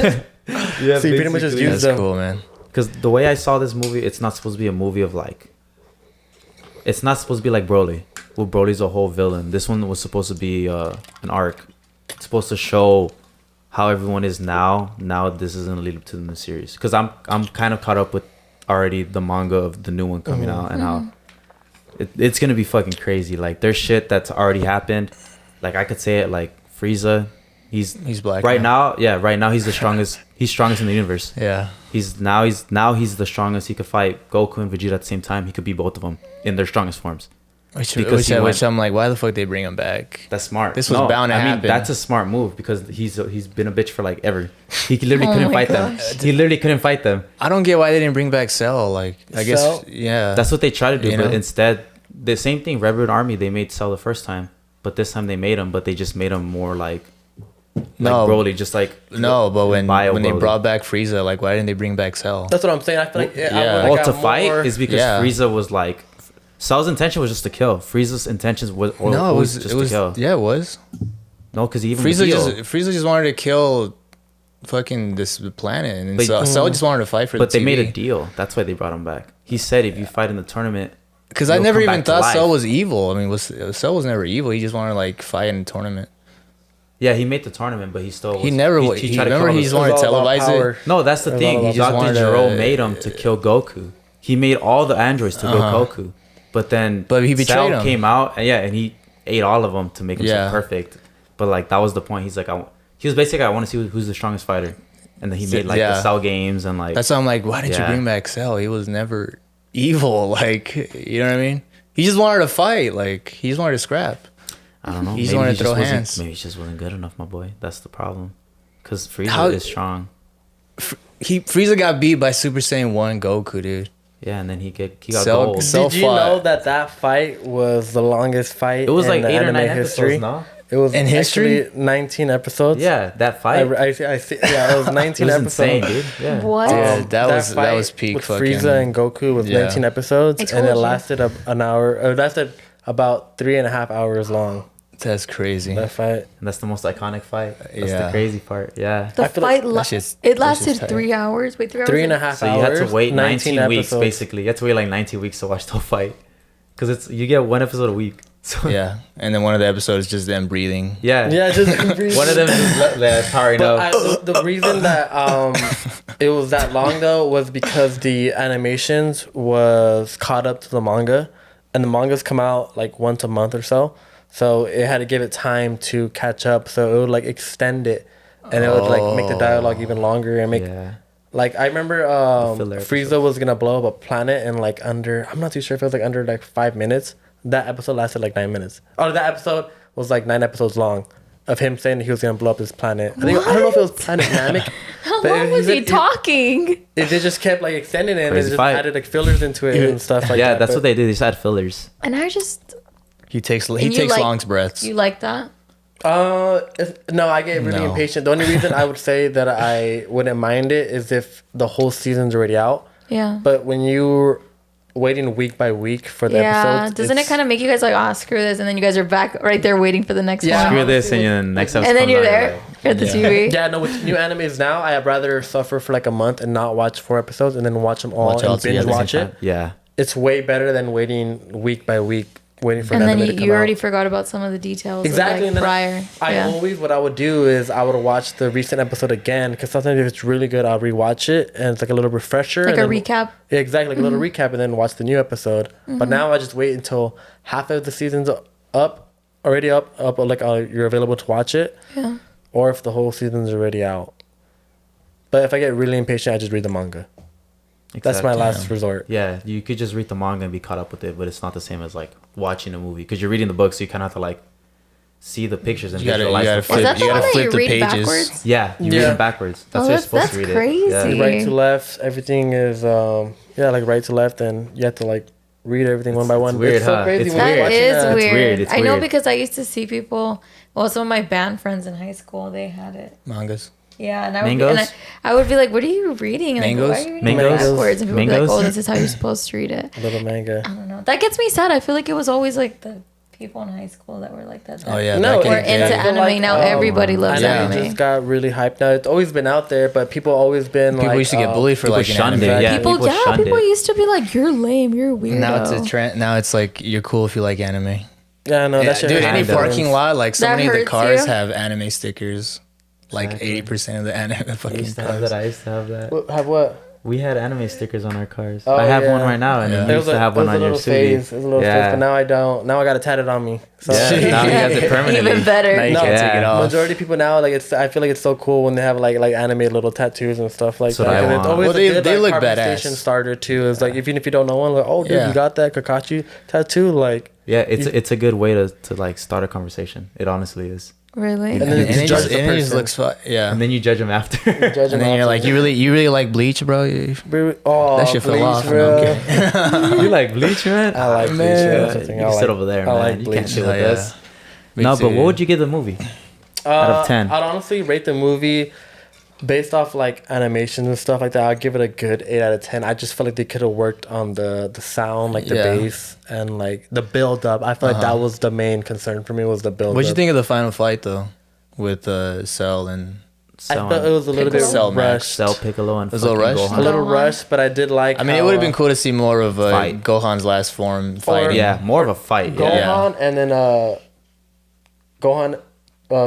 Yeah, So he pretty much just used That's them. cool, man. Because the way I saw this movie, it's not supposed to be a movie of like. It's not supposed to be like Broly. Well, Broly's a whole villain. This one was supposed to be an arc. It's supposed to show how everyone is now. Now this is gonna lead up to the new series because I'm kind of caught up with already the manga of the new one coming out and how it's gonna be fucking crazy. Like there's shit that's already happened. Like I could say it like Frieza. He's black right now. Yeah, right now he's the strongest. He's strongest in the universe. Yeah. He's the strongest. He could fight Goku and Vegeta at the same time. He could be both of them in their strongest forms. Which I'm like, why the fuck they bring him back? That's smart. This was bound to happen. That's a smart move because he's been a bitch for like ever. He literally couldn't fight gosh. them. He literally couldn't fight them. I don't get why they didn't bring back Cell. Like, I guess, yeah. That's what they tried to do, You but know? instead, the same thing. Red Root Army, they made Cell the first time, but this time they made him, but they just made him more like Broly, just like no. But when they Broly. brought back Frieza, like, why didn't they bring back Cell? That's what I'm saying. I feel like Yeah. To fight is because Yeah. Frieza was like. Cell's intention was just to kill. Frieza's intentions was just to kill. Yeah, it was. No, because he even Frieza just wanted to kill fucking this planet, and Cell just wanted to fight for. But the they made TV. a deal. That's why they brought him back. He said, if you fight in the tournament, Because I you'll never come even back to thought life. Cell was evil. I mean, Cell was never evil. He just wanted to like fight in the tournament. Yeah, he made the tournament, but he still. He never. He remember he just wanted to televise it. No, that's the thing. He just Dr. wanted Gero to- made him to kill Goku. He made all the androids to go Goku, but then But he betrayed Cell him. came out, and he ate all of them to make him Yeah. perfect. But like that was the point. He's like, he was basically, I want to see who's the strongest fighter, and then he made like the Cell games and like. That's why I'm like, why didn't you bring back Cell? He was never evil. Like, you know what I mean? He just wanted to fight. Like, he just wanted to scrap. I don't know. He just wanted to throw wasn't- hands. Maybe he just wasn't good enough, my boy. That's the problem. Because Frieza is strong. Frieza got beat by Super Saiyan 1 Goku, dude. Yeah, and then he got Cell- gold. Cell- Did you fought. know that fight was the longest fight? It was like in 8 or anime 9 history? episodes, no? It was In history? actually 19 episodes. Yeah, that fight. I see. Yeah, it was 19 it was episodes. insane, dude. Yeah. What? Yeah, that was fight peak with fucking. Frieza and Goku was Yeah. 19 episodes, I and told it you. lasted an hour. It lasted about 3.5 hours long. That's crazy. That fight. And that's the most iconic fight. That's Yeah. the crazy part. Yeah. The I feel like fight that shit's- it that shit's lasted tight. 3 hours. Wait, 3 hours. 3.5 So hours. you had to wait 19 weeks, episodes. basically. You had to wait like 19 weeks to watch the fight. Because you get one episode a week. So Yeah, and then one of the episodes is just them breathing. yeah. Yeah, just One of them is powering But up. the reason that it was that long though was because the animations was caught up to the manga, and the mangas come out like once a month or so it had to give it time to catch up, so it would like extend it, and it would like make the dialogue even longer and make Yeah. like I remember filler Frieza episodes. was gonna blow up a planet in like under, I'm not too sure if it was like under like 5 minutes. That episode lasted like 9 minutes. Oh, that episode was like 9 episodes long of him saying he was gonna blow up this planet. I don't know if it was Planet Namek. How but long was he it- talking? They just kept like extending it and Crazy just fight. added like fillers into it and stuff like Yeah, that. that's But what they did. They just add fillers. And I just He takes you takes like- long breaths. you like that? No, I get really No. impatient. The only reason I would say that I wouldn't mind it is if the whole season's already out. Yeah. But when you're waiting week by week for the Yeah. episodes, Doesn't it kind of make you guys like, oh, screw this, and then you guys are back right there waiting for the next Yeah. one? Screw this, and then next episode. And then comes you're out, there like, at the Yeah. TV. Yeah, no, with new animes now, I'd rather suffer for like a month and not watch 4 episodes and then watch them all Watch all and binge together. watch it. Yeah. It's way better than waiting week by week, waiting for And an then anime to come you out. already forgot about some of the details. Exactly. Of, like, And then prior. I yeah. always, what I would do is I would watch the recent episode again, because sometimes if it's really good, I'll rewatch it and it's like a little refresher. Like and a then- recap. Yeah, exactly, like a little recap, and then watch the new episode. But now I just wait until half of the season's already up, like you're available to watch it, Yeah. or if the whole season's already out. But if I get really impatient, I just read the manga. That's my Exactly. last resort. Yeah, you could just read the manga and be caught up with it, but it's not the same as like watching a movie because you're reading the book, so you kind of have to like see the pictures and You gotta- visualize you the gotta Is fight. flip- that the you one gotta that flip you the read pages. backwards? Yeah, you read Yeah. them backwards. That's Oh, how you're that's supposed to read crazy. it. Yeah. You right to left, everything is like right to left, and you have to like read everything one by one. weird, it's so huh? crazy It's when you're That weird. watching is that. weird. weird. It's I know weird. because I used to see people. Well, some of my band friends in high school, they had it. Mangas. Yeah, and Mangoes? I would be like, "What are you reading?" And Mangoes? Like, why are you reading Mangoes? backwards? And people would be Mangoes? like, "Oh, this is how you're supposed to read it." A little manga. I don't know. That gets me sad. I feel like it was always like the people in high school that were like that. Oh yeah, No, back in We're the day. into Yeah. anime Like, now. Everybody loves Yeah. Anime anime. just got really hyped now. It's always been out there, but people always been People like, used to get bullied for people like an shunned anime. it, yeah. People, people shunned people it. used to be like, "You're lame. You're weird." Now it's a trend. Now it's like you're cool if you like anime. Yeah, no, Yeah, that shit. dude, any kinda. parking lot, like so That many of the hurts cars you? have anime stickers. like 80% of the anime I fucking used to have cars. that. I used to have that. Have what? We had anime stickers on our cars. Oh, I have yeah. one right now, and Yeah. then you used to have one on your It suit. was a little phase, but now I don't. Now I got it tatted on me. So Yeah, now he has it permanently. Even better. Now you No, can't take it yeah. off. majority of people now, like I feel like it's so cool when they have like animated little tattoos and stuff like That's what that. I And want. it's always Well, a they- good, they look like, badass. conversation starter too. It's like even if you don't know one, like, oh dude, Yeah. you got that Kakashi tattoo, like. Yeah, it's a good way to like start a conversation. It honestly is. Really? And And, then and you it judge just, the and it just person. looks fun. Yeah. And then you judge them after. Judge And them then you're off like, of- you really like Bleach, bro? Oh, That shit fell Bleach, off. bro. No, I'm kidding. You like Bleach, man? I like Bleach. Man. That's the thing. You I can like- sit over there, I man. like You Bleach. can't sit Oh, with yeah. us. Me No, but too. what would you give the movie? Out of 10? I'd honestly rate the movie based off like animations and stuff like that. I'd give it a good 8 out of 10. I just feel like they could have worked on the sound, like the Yeah. bass and like the build up. I feel like that was the main concern for me, was the build What'd up. you think of the final fight though, with Cell and I Cell, felt it was a little bit Piccolo? Cell Max. rushed. Cell, Piccolo, and Was it a fucking rush? A Gohan. little Gohan. rushed, but I did like. I mean, it how, would have been cool to see more of Fight. Gohan's last form fighting. Yeah, more of a fight. Gohan Yeah. and then Gohan,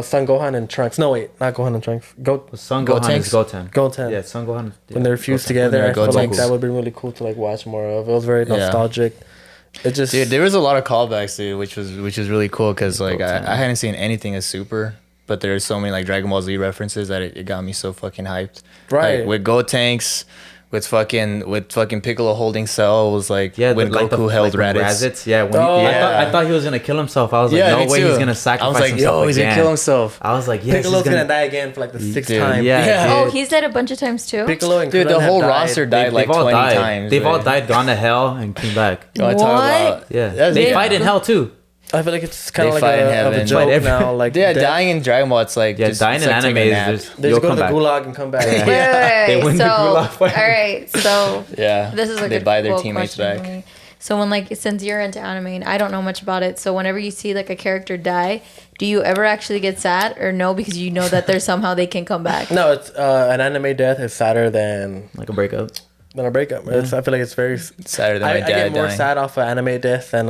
Son Gohan and Trunks. No wait, not Gohan and Trunks. Son Gotenks? Gohan is Goten. Goten. Yeah, Son Gohan. When they're fused Goten. together, When I they're feel like Gotenks. that would be really cool to like watch more of. It was very Yeah. nostalgic. It just Dude, there was a lot of callbacks, dude, which was really cool because like I hadn't seen anything as Super, but there's so many like Dragon Ball Z references that it got me so fucking hyped. Right. Like, with Gotenks, with fucking Piccolo holding Cell was like Yeah, when like Goku held like Raditz. Yeah, when Oh, yeah. I thought he was gonna kill himself. I was like, Yeah, no me way too. he's gonna sacrifice I was like, himself yo, he's gonna again. kill himself. I was like, yes, Piccolo's he's gonna die again for like the sixth Dude, time. Yeah, Yeah. Oh, dude. he's dead a bunch of times too. Piccolo and Dude, the Krillin have whole died. roster died like all 20 died. times. They've all man. died, gone to hell, and came back. You wanna talk What? about- Yeah, That's- they yeah. fight in hell too. I feel like it's kind of They like fight in of a heaven. joke Fight every- now. Like Yeah, death- dying in Dragon Ball, it's like Yeah, just, dying it's in like taking a anime nap. is They you'll just go to come the back. gulag and come back. Wait, They win the so, all gulag fight. right, so Yeah, this is a they good buy their quote teammates question back. for me. So when like since you're into anime and I don't know much about it, so whenever you see like a character die, do you ever actually get sad or no because you know that there's somehow they can come back? No, it's an anime death is sadder than Like a breakup. a breakup. I feel like it's very. Sadder than I my get dad more dying. sad off an anime death than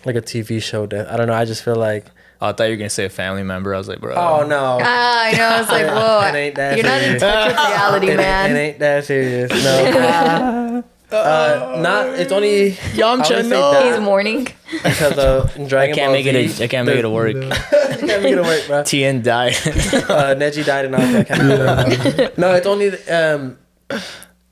like a TV show death. I don't know. I just feel like. Oh, I thought you were gonna say a family member. I was like, bro. Oh no. I know. I was like, whoa, It ain't that you're not in serious. touch with reality, It man. ain't that serious. No. Not. It's only. Yamcha, I would say no. that He's mourning. because of I Dragon can't Ball make it. Z, I can't make it to work. I can't make it to work, bro. Tien died. Neji died and all that. No, it's only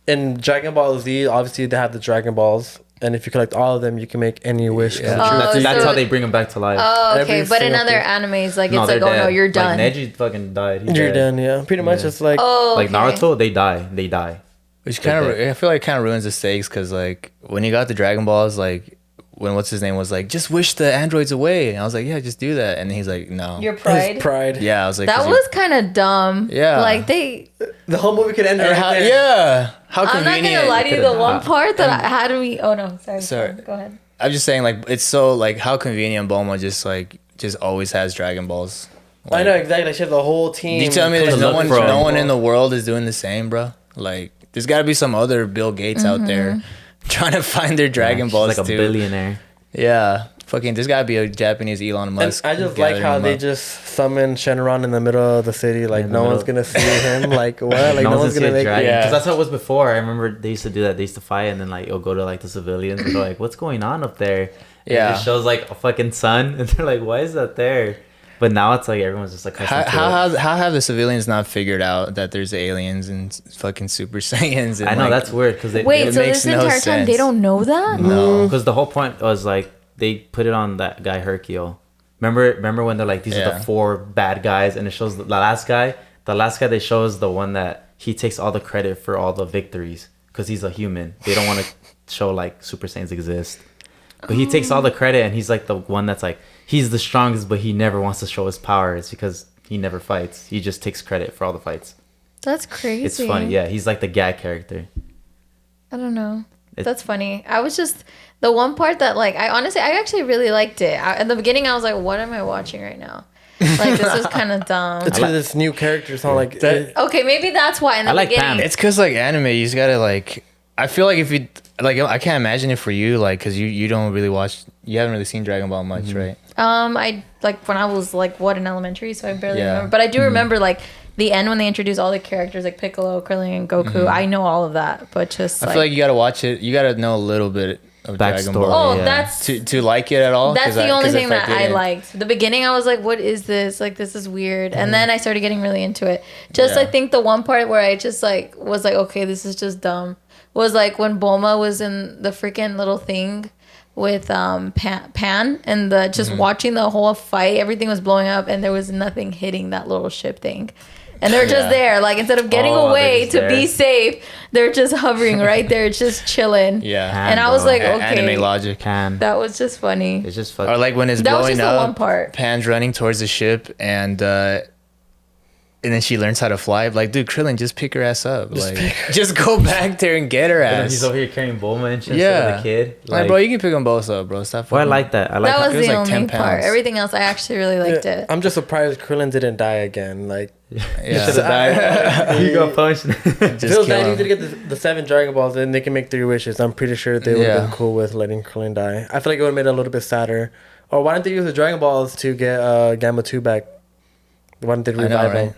in Dragon Ball Z. Obviously, they have the Dragon Balls, and if you collect all of them, you can make any wish come Yeah. true. Oh, That's so- how they bring him back to life. Oh, okay. Every But in single other thing. animes, like No, it's like, they're oh no, dead. you're done. Like Neji fucking died. He's You're dead. done, yeah. Pretty much, Yeah. it's like Oh, Like okay. Naruto, they die. They die. Which kind of, I feel like, kind of ruins the stakes because like when he got the Dragon Balls, like when what's his name was like, just wish the androids away. And I was like, yeah, just do that. And he's like, no. Your his pride. pride. Yeah, I was like, That 'cause was kind of dumb. Yeah. Like they. The whole movie could end And right how, there. yeah. How I'm not convenient. gonna lie to you. The could've one not. part that I had me. Oh no, sorry. Sorry. Go ahead. I'm just saying, like, it's so like how convenient Bulma just always has Dragon Balls. I Like, know exactly. Like, she has the whole team. You tell me there's no look one, for no him. one in the world is doing the same, bro. Like, there's got to be some other Bill Gates out there trying to find their Dragon She's Balls like a too. billionaire. Yeah, fucking. There's got to be a Japanese Elon And Musk. I just like gathering how them they up. just summon Shenron in the middle of the city. Like In the no one's middle. gonna see him. Like what? Like no one's gonna make. dragon. Yeah. Because that's how it was before. I remember they used to do that. They used to fight, and then like it'll go to like the civilians, and they're like, "What's going on up there?" And Yeah. it shows like a fucking sun, and they're like, "Why is that there?" But now it's like everyone's just like, How have the civilians not figured out that there's aliens and fucking Super Saiyans? And I know like, that's weird because Wait, it so makes this no entire time they sense. don't know that? No. because the whole point was like they put it on that guy Hercule. Remember when they're like these are Yeah. the 4 bad guys, and it shows the last guy. The last guy they show is the one that he takes all the credit for all the victories because he's a human. They don't want to show like Super Saiyans exist, but he takes all the credit, and he's like the one that's like he's the strongest, but he never wants to show his power. It's because he never fights. He just takes credit for all the fights. That's crazy. It's funny, yeah. He's like the gag character. I don't know. It- That's funny. I was just the one part that like I actually really liked it. At the beginning, I was like, "What am I watching right now?" Like this is kind of dumb. It's because it's new characters. So like Okay, maybe that's why in the I like beginning. Pam. It's because like anime, you just gotta like. I feel like if you like, I can't imagine it for you, like, because you don't really watch. You haven't really seen Dragon Ball much, right? I like when I was like in elementary, so I barely Yeah. remember. But I do remember like the end when they introduce all the characters like Piccolo, Krillin, and Goku. I know all of that, but just I feel like you gotta watch it. You gotta know a little bit of Dragon Backstory. Ball. oh, Yeah. that's To like it at all. that's the only thing that I didn't- liked. The beginning, I was like, "What is this? Like, this is weird." And then I started getting really into it. Just Yeah. I think the one part where I just like was like, "Okay, this is just dumb," was like when Bulma was in the freaking little thing with Pan and the just watching the whole fight. Everything was blowing up, and there was nothing hitting that little ship thing. And they're just Yeah. there, like instead of getting Oh, away they're to just be safe, they're just hovering right there, just chilling. Yeah. And I was like, A- okay, Anime logic. Can. that was just funny. It's just Or fucking. like when it's That was blowing just the one up, part. Pan's running towards the ship, and then she learns how to fly. Like, dude, Krillin, just pick her ass up. Just go back there and get her And then ass. he's over here carrying Bulma and shit. Yeah. Instead of the kid. Like, bro, you can pick them both up, bro. Stop. Well, I fucking- like that. I like That how- was it was the like only 10 part. pounds. Everything else, I actually really liked Yeah, it. I'm just surprised Krillin didn't die again. Like, Yeah. should've died. you got punched. Just Feels kill bad you him. did get the 7 Dragon Balls, and they can make 3 wishes. I'm pretty sure they would have Yeah. been cool with letting Krillin die. I feel like it would have made it a little bit sadder. Or why didn't they use the Dragon Balls to get Gamma 2 back? Why didn't they I know, revive him? right?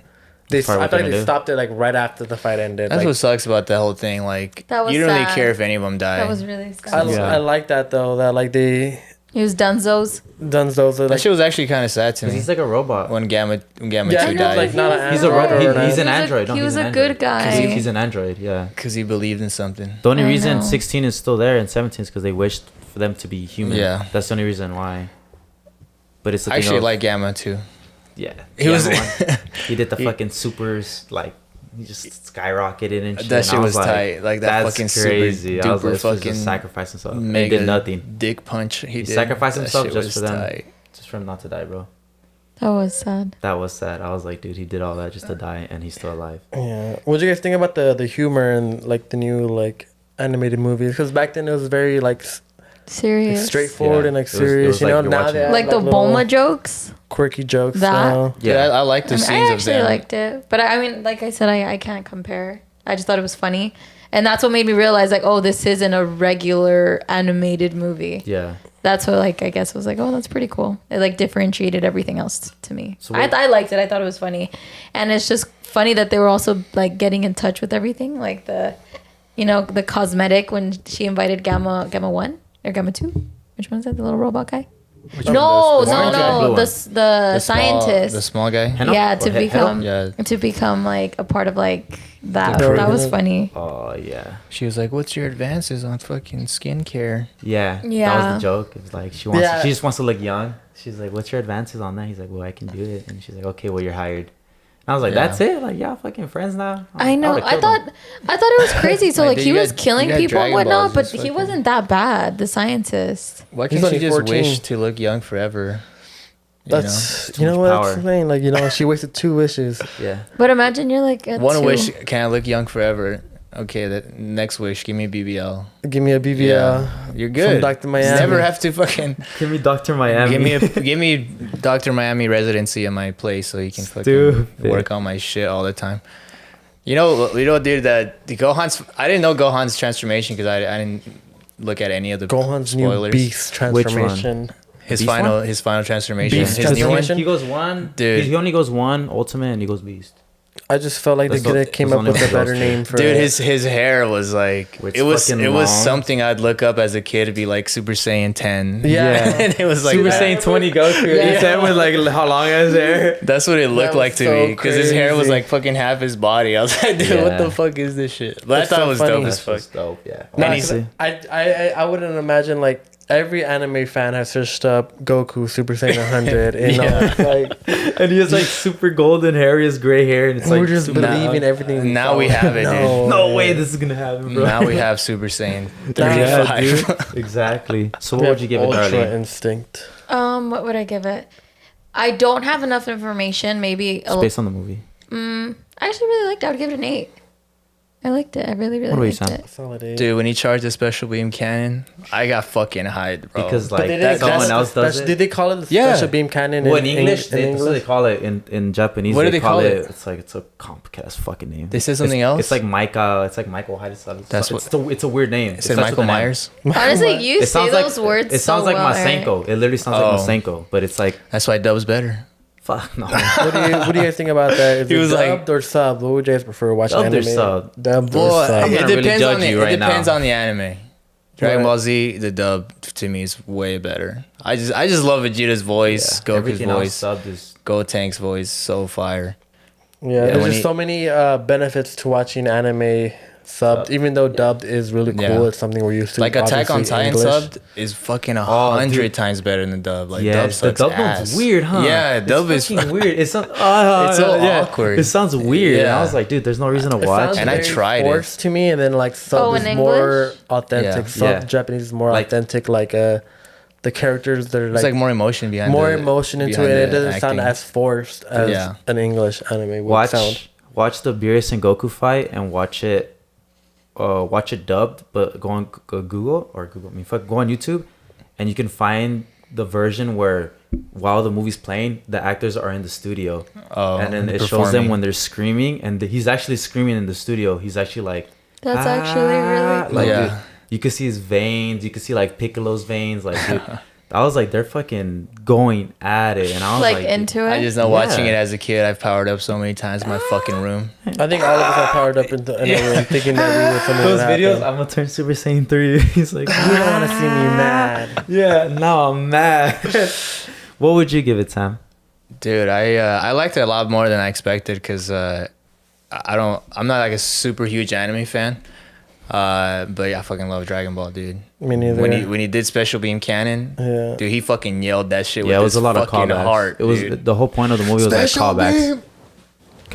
They, Probably I what feel they're like they gonna do. stopped it like right after the fight ended. That's Like, what sucks about the whole thing. Like, That was you don't really sad. care if any of them die. That was really I, sad. Yeah. I like that though. That like they He was Dunzo's. done those That like shit was actually kind of sad to me. He's like a robot. when Gamma yeah, 2 he was died. like not an He's a android robot. or He's an He was a- android. No, he he's was an a android. good guy. He's an android. Yeah. Because he believed in something. The only I reason know. 16 is still there and 17 is because they wished for them to be human. Yeah. That's the only reason why. But it's the I thing actually of- like Gamma 2. Yeah. He was- Gamma one. He did the fucking supers like he just skyrocketed and shit. That and shit I was like, tight. Like that that's fucking crazy. super I was like, duper this was fucking just sacrifice himself. He mega did nothing. dick punch. He did. sacrificed That himself shit just was for them. tight. Just for him not to die, bro. That was sad. That was sad. I was like, dude, he did all that just to die and he's still alive. Yeah. What do you guys think about the humor and like the new like animated movies? Because back then it was very like Serious. straightforward Yeah. and like It was serious. You know, like you're now watching- they have, Like the little Bulma jokes. quirky jokes. That? now. Yeah, I like the I scenes of actually them. liked it, but I mean, like I said, I can't compare. I just thought it was funny, and that's what made me realize, like, oh, this isn't a regular animated movie. Yeah. That's what, like, I guess was like, oh, that's pretty cool. It like differentiated everything else to me. So I what- I liked it. I thought it was funny, and it's just funny that they were also like getting in touch with everything, like the cosmetic when she invited Gamma 1 or Gamma 2. Which one is that? The little robot guy? Which No, one? the no, orange guy? no. Blue one. The small- scientist. the small guy. Henna? Yeah, Or to Henna? become Yeah. to become like a part of like that. The That was crew. funny. Oh yeah. She was like, "What's your advances on fucking skincare?" Yeah. That Yeah. was the joke. It was like she wants Yeah. she just wants to look young. She's like, what's your advances on that? He's like, well, I can do it. And she's like, okay, well, you're hired. And I was like, Yeah. that's it? Like, y'all fucking friends now? I know. would've I killed thought him. it was crazy. So Like, like dude, he you was got- killing you got people and Dragon whatnot, Balls, but just he fucking- wasn't that bad. The scientist. Why He's can't only she just 14. wish to look young forever? You That's Too you know much what power. I'm saying. Like, you know, she wasted 2 wishes. Yeah. But imagine you're like a One 2. wish, can I look young forever? Okay, the next wish, give me BBL. Give me a BBL. Yeah, you're good. Dr. Miami. Never have to fucking Give me Dr. Miami. give me Dr. Miami residency in my place so you can fucking Stupid. work on my shit all the time. You know, dude, that the Gohan's. I didn't know Gohan's transformation because I didn't look at any of the Gohan's new spoilers. beast Which one? transformation. His Beast final one? his final transformation. Beast His new one. transformation? He goes one. Dude. He only goes one ultimate and he goes beast. I just felt like That's they could the- have came that's up the with only a better one name for Dude, it. his hair was like It's it was fucking long. something I'd look up as a kid to be like Super Saiyan 10. Yeah. And it was like Super that. Saiyan 20 Goku. Yeah. He said with like how long is hair? That's what it looked was like to so me because his hair was crazy. like fucking half his body. I was like, dude, what Yeah. the fuck is this shit? But That's I thought so it was funny. dope as That's fuck. just dope. Yeah. Nah, Honestly. 'cause I wouldn't imagine like every anime fan has searched up Goku Super Saiyan 100. You know, Yeah. it's like And he has like super golden hair, he has gray hair, and it's we're like just super believing long. everything. Now we have it, dude. No way this is gonna happen, bro. Now we have Super Saiyan Yeah, 35. dude. Exactly. So We what have would you give it, Ultra Darlene? Instinct. What would I give it? I don't have enough information. Maybe It's based on the movie. I actually really liked it. I would give it an 8. I liked it. I really, really What about you, liked Sam? it. Solid 8. Dude, when he charged the special beam cannon, I got fucking hyped, bro. Because But like they didn't someone call it else the does special- it. Did they call it the Yeah. special beam cannon Well, in English, in that's what they call it. In Japanese, What do they they call call it. it? It's like it's a complicated ass fucking name. They said something It's- else? It's like Micah. It's like Michael. How does That's it's a weird name. It said Michael Myers. Honestly, you It say sounds like those words. It sounds so like well, Masenko. Eric. It literally sounds Oh. like Masenko, but it's like That's why Dub's better. Fuck no. What do you guys think about that? Is He it was like- dubbed or subbed? What would you guys prefer watching Dubbed or anime? subbed? Dubbed or Well, subbed? I'm it gonna really depends judge on the you right it depends now. on the anime. Dragon Right. Ball Z, the dub to me is way better. I just love Vegeta's voice, Goku's Everything else voice, subbed is Gotenks voice, so fire. Yeah, there's when just he- so many benefits to watching anime subbed. Even though dubbed is really cool, Yeah. it's something we're used to. Like Attack on obviously, Titan English. subbed is fucking Oh, 100 dude. times better than the dub. Like yeah, dub the sucks dub ass. one's weird, huh? Yeah, dub it's is fucking weird. It's so, It's so awkward. It sounds weird. And Yeah. I was like, dude, there's no reason to It watch. sounds And I very tried it. forced to me, and then like sub Oh, is in more English? authentic. Yeah. Sub Yeah. Japanese is more Like- authentic. Like the characters, they're There's like more emotion behind more the- emotion into behind it. It the doesn't sound acting. as forced as Yeah. an English anime would sound. Watch the Beerus and Goku fight and watch it dubbed, but go on Google. I mean, go on YouTube, and you can find the version where while the movie's playing, the actors are in the studio, and then it shows them when they're screaming, and he's actually screaming in the studio. He's actually like, That's actually really cool. like, Yeah. dude, you could see his veins. You could see like Piccolo's veins. Like, dude, I was like, they're fucking going at it, and I was Like like, into it. I just know watching Yeah. it as a kid, I've powered up so many times in my fucking room. I think all of us are powered up in a room thinking that we were something those would videos. happen. I'm gonna turn Super Saiyan 3. He's like, You don't want to see me mad. yeah, now I'm mad. What would you give it, Sam? Dude, I liked it a lot more than I expected because I'm not like a super huge anime fan. But yeah, I fucking love Dragon Ball, dude. Me neither. When he did Special Beam Cannon, Yeah. dude, he fucking yelled that shit Yeah, with it was his a lot of fucking callbacks. heart. It was dude. the whole point of the movie was Special like callbacks.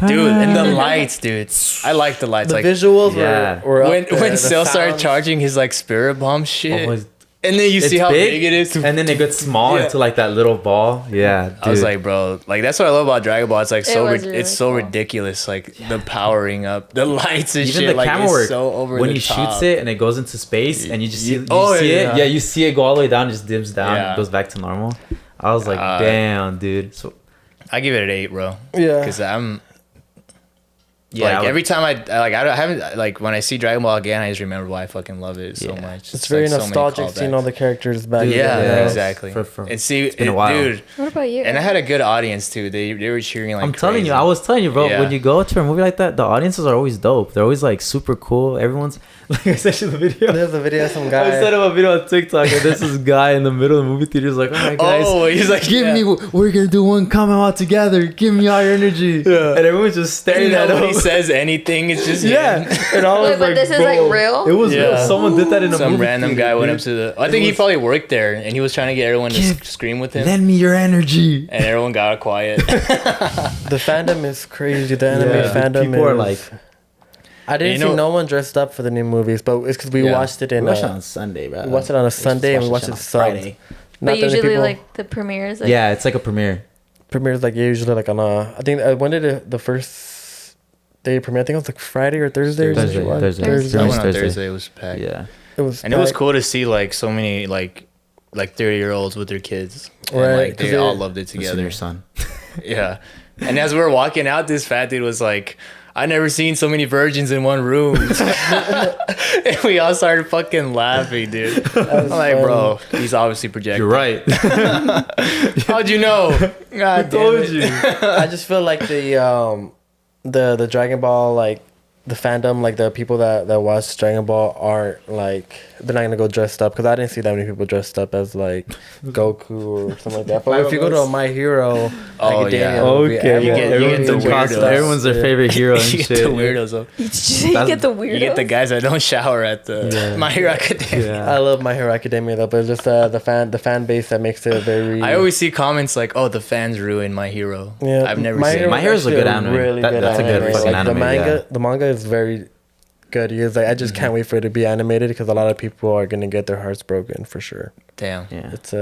beam. Dude, and the lights, dude. I like the lights. The Like visuals Yeah. were up when there, the Cell started sounds. charging his like spirit bomb shit, Oh, it's- and then you see how big it is. and then it gets small Yeah. into like that little ball. Yeah, dude. I was like, bro, like that's what I love about Dragon Ball. It's like It so was really it's so cool. ridiculous, like the powering up, the lights and even shit. the Like camera it's work so over when the he top. shoots it and it goes into space and you just see, Oh, see yeah. it. Yeah, you see it go all the way down, just dims down, Yeah. and goes back to normal. I was like, God. damn, dude. So I give it an 8, bro. Yeah. Because I'm. Yeah, like I would- every time I haven't like when I see Dragon Ball again, I just remember why I fucking love it so Yeah. much. It's very like so many nostalgic seeing callbacks. all the characters back. Dude, Yeah, again. exactly. And see, been a while. dude, What about you? and I had a good audience too. They were cheering like. I'm telling you, crazy. I was telling you, bro. Yeah. When you go to a movie like that, the audiences are always dope. They're always like super cool. Everyone's like, I sent you the video. There's a video of some I guy. sent him a video on TikTok, and there's this guy in the middle of the movie theater. He's like, "All right, guys, Oh, he's like, give yeah. me. We're gonna do one comment out together. Give me all your energy." Yeah. And everyone's just staring at him. Nobody says anything. It's just Yeah, him. and I was Wait, but like, this is, bro, like, real? It was real. Yeah. Someone did that in a Some movie random theater, guy went dude. up to the. I think he was- probably worked there, and he was trying to get everyone to Give- scream with him, Lend me your energy. and everyone got quiet. The fandom is crazy. The anime Yeah. fandom People are is- like, I didn't You see know- no one dressed up for the new movies, but it's because we Yeah. watched it in. we watched it on Sunday, bro. we watched it on a Sunday and we watched it subbed. but Not that many usually, people- like the premieres. Like, Yeah, it's like a premiere. premieres like usually like on a. I think when did the first day premiere? I think it was like Friday or Thursday. Or Thursday, something. Thursday. Thursday. I Thursday. went on Thursday. Thursday. It was packed. Yeah. It was. And it was packed. cool to see like so many like 30-year-olds with their kids. And, Right, like 'cause they all it- loved it Listen to together. your son. Yeah. And as we were walking out, this fat dude was like, I never seen so many virgins in one room. And we all started fucking laughing, dude. I'm like, bro, he's obviously projecting. You're right. How'd you know? God damn it. I just feel like the Dragon Ball, like the fandom, like the people that watch Dragon Ball aren't like, they're not gonna go dressed up, because I didn't see that many people dressed up as like Goku or something like that. But if you go to a My Hero Oh, Academia yeah. movie, Okay, You get everyone's the in costume. weirdos. Everyone's their favorite hero and You get shit. the weirdos. Though. you get the weirdos. You get the guys that don't shower at the Yeah. My Hero Academia. Yeah. I love My Hero Academia though, but it's just the fan base that makes it very. I always see comments like, "Oh, the fans ruined My Hero." Yeah, I've never My seen. Hero it. My Hero's a actually good anime. That's a good fucking Like, anime, The manga, yeah. the manga is very good. It's like I just can't wait for it to be animated, because a lot of people are gonna get their hearts broken for sure. Damn. Yeah. It's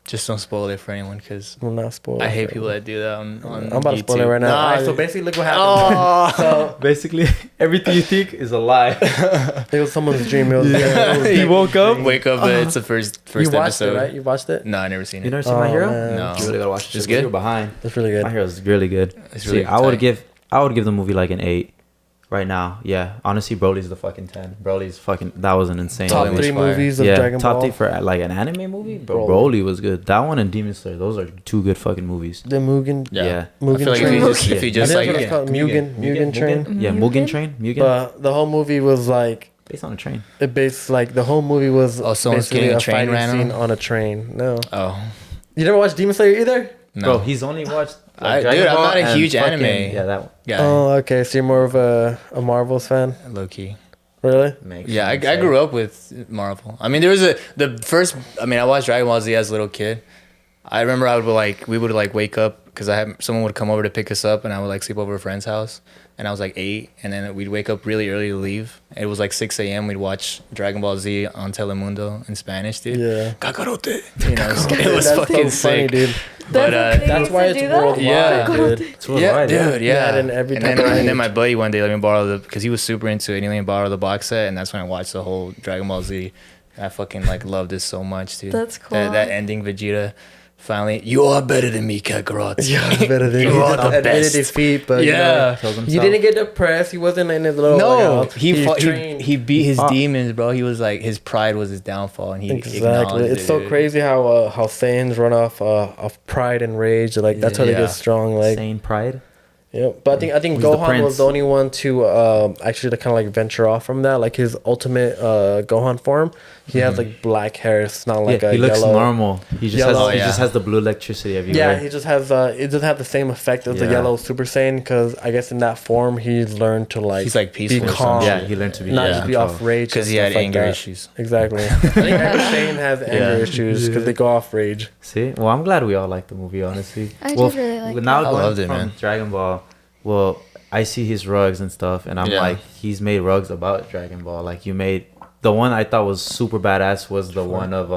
Just don't spoil it for anyone, because will not spoil. I it hate for people everyone. that do that on I'm about to spoil it YouTube. right now. Nah, Alright, so basically, look what happened. Oh. So Basically, everything you think is a lie. it was someone's dream. It was, it was He woke up. Wake up! It's the first you watched episode. it, right? You watched it. No, I never seen You it. never seen My Oh, Hero? man. No. You really gotta watch it. It's good? You're behind. That's really My good. Hero's really good. It's See, really I would tight. give the movie like an 8. right now. Yeah, honestly, Broly's the fucking 10. Broly's fucking, that was an insane Top movie. 3 fire. movies of Yeah, Dragon top Ball. 3 for like an anime movie. Bro, Broly. Broly was good. That one and Demon Slayer, those are 2 good fucking movies. The Mugen. Yeah. I Mugen feel like Train. if you just I like think that's what it's called. Mugen Train. Yeah, Mugen Train. Mugen. But the whole movie was like, Based on a train. it based like the whole movie was someone's basically getting a a train fighting ran on scene them? on a train. No, Oh you never watched Demon Slayer either. no, Bro, he's only watched. Dude, Dragon I'm Ball not a and huge fucking- anime. Yeah, that one. yeah, Oh, okay. So you're more of a Marvels fan, low key. really? Makes Yeah, I sense. grew up with Marvel. I mean, there was the first. I mean, I watched Dragon Ball Z as a little kid. I remember we would like wake up because someone would come over to pick us up, and I would like sleep over a friend's house. And I was like 8, and then we'd wake up really early to leave. It was like 6 a.m. We'd watch Dragon Ball Z on Telemundo in Spanish, dude. Yeah. Kakarote. You know, it was That's fucking so funny, sick. dude. But That's why it's worldwide, Yeah. dude. It's yeah, worldwide, dude, yeah. Yeah, and every and, then, time I- and then my buddy one day let me borrow because he was super into it. And he let me borrow the box set, and that's when I watched the whole Dragon Ball Z. I fucking like loved it so much, dude. That's cool. That ending, Vegeta. Finally, you are better than me, Kakarot. Yeah, better than You are the admitted best. defeat, but Yeah. Kills he himself. didn't get depressed. He wasn't in his little. No, like, he trained. he beat his Fuck. demons, bro. He was like his pride was his downfall, and he Exactly. acknowledged It's it, so dude. crazy how Saiyans run off pride and rage. Like that's how they Yeah. get strong. Like Sane pride. yeah. But I think Who's the Gohan prince? was the only one to actually kind of like venture off from that. Like his ultimate Gohan form, he has like black hair. It's not like Yeah, a he looks yellow. normal. He just Yellow. has. He Yeah. just has the blue electricity everywhere. Yeah, he just has it doesn't have the same effect as the Yeah. yellow Super Saiyan because I guess in that form he's learned to like He's like peaceful. be or calm. some Yeah, shit. he learned to be not Yeah. just be off rage because and he had stuff like anger that. issues. Exactly. I think every Saiyan has anger issues because they go off rage. See, well, I'm glad we all like the movie. Honestly, I well, did really like now it. I going loved it, from man. Dragon Ball. Well, I see his rugs and stuff, and I'm Yeah. like, he's made rugs about Dragon Ball. Like you made the one I thought was super badass was the one of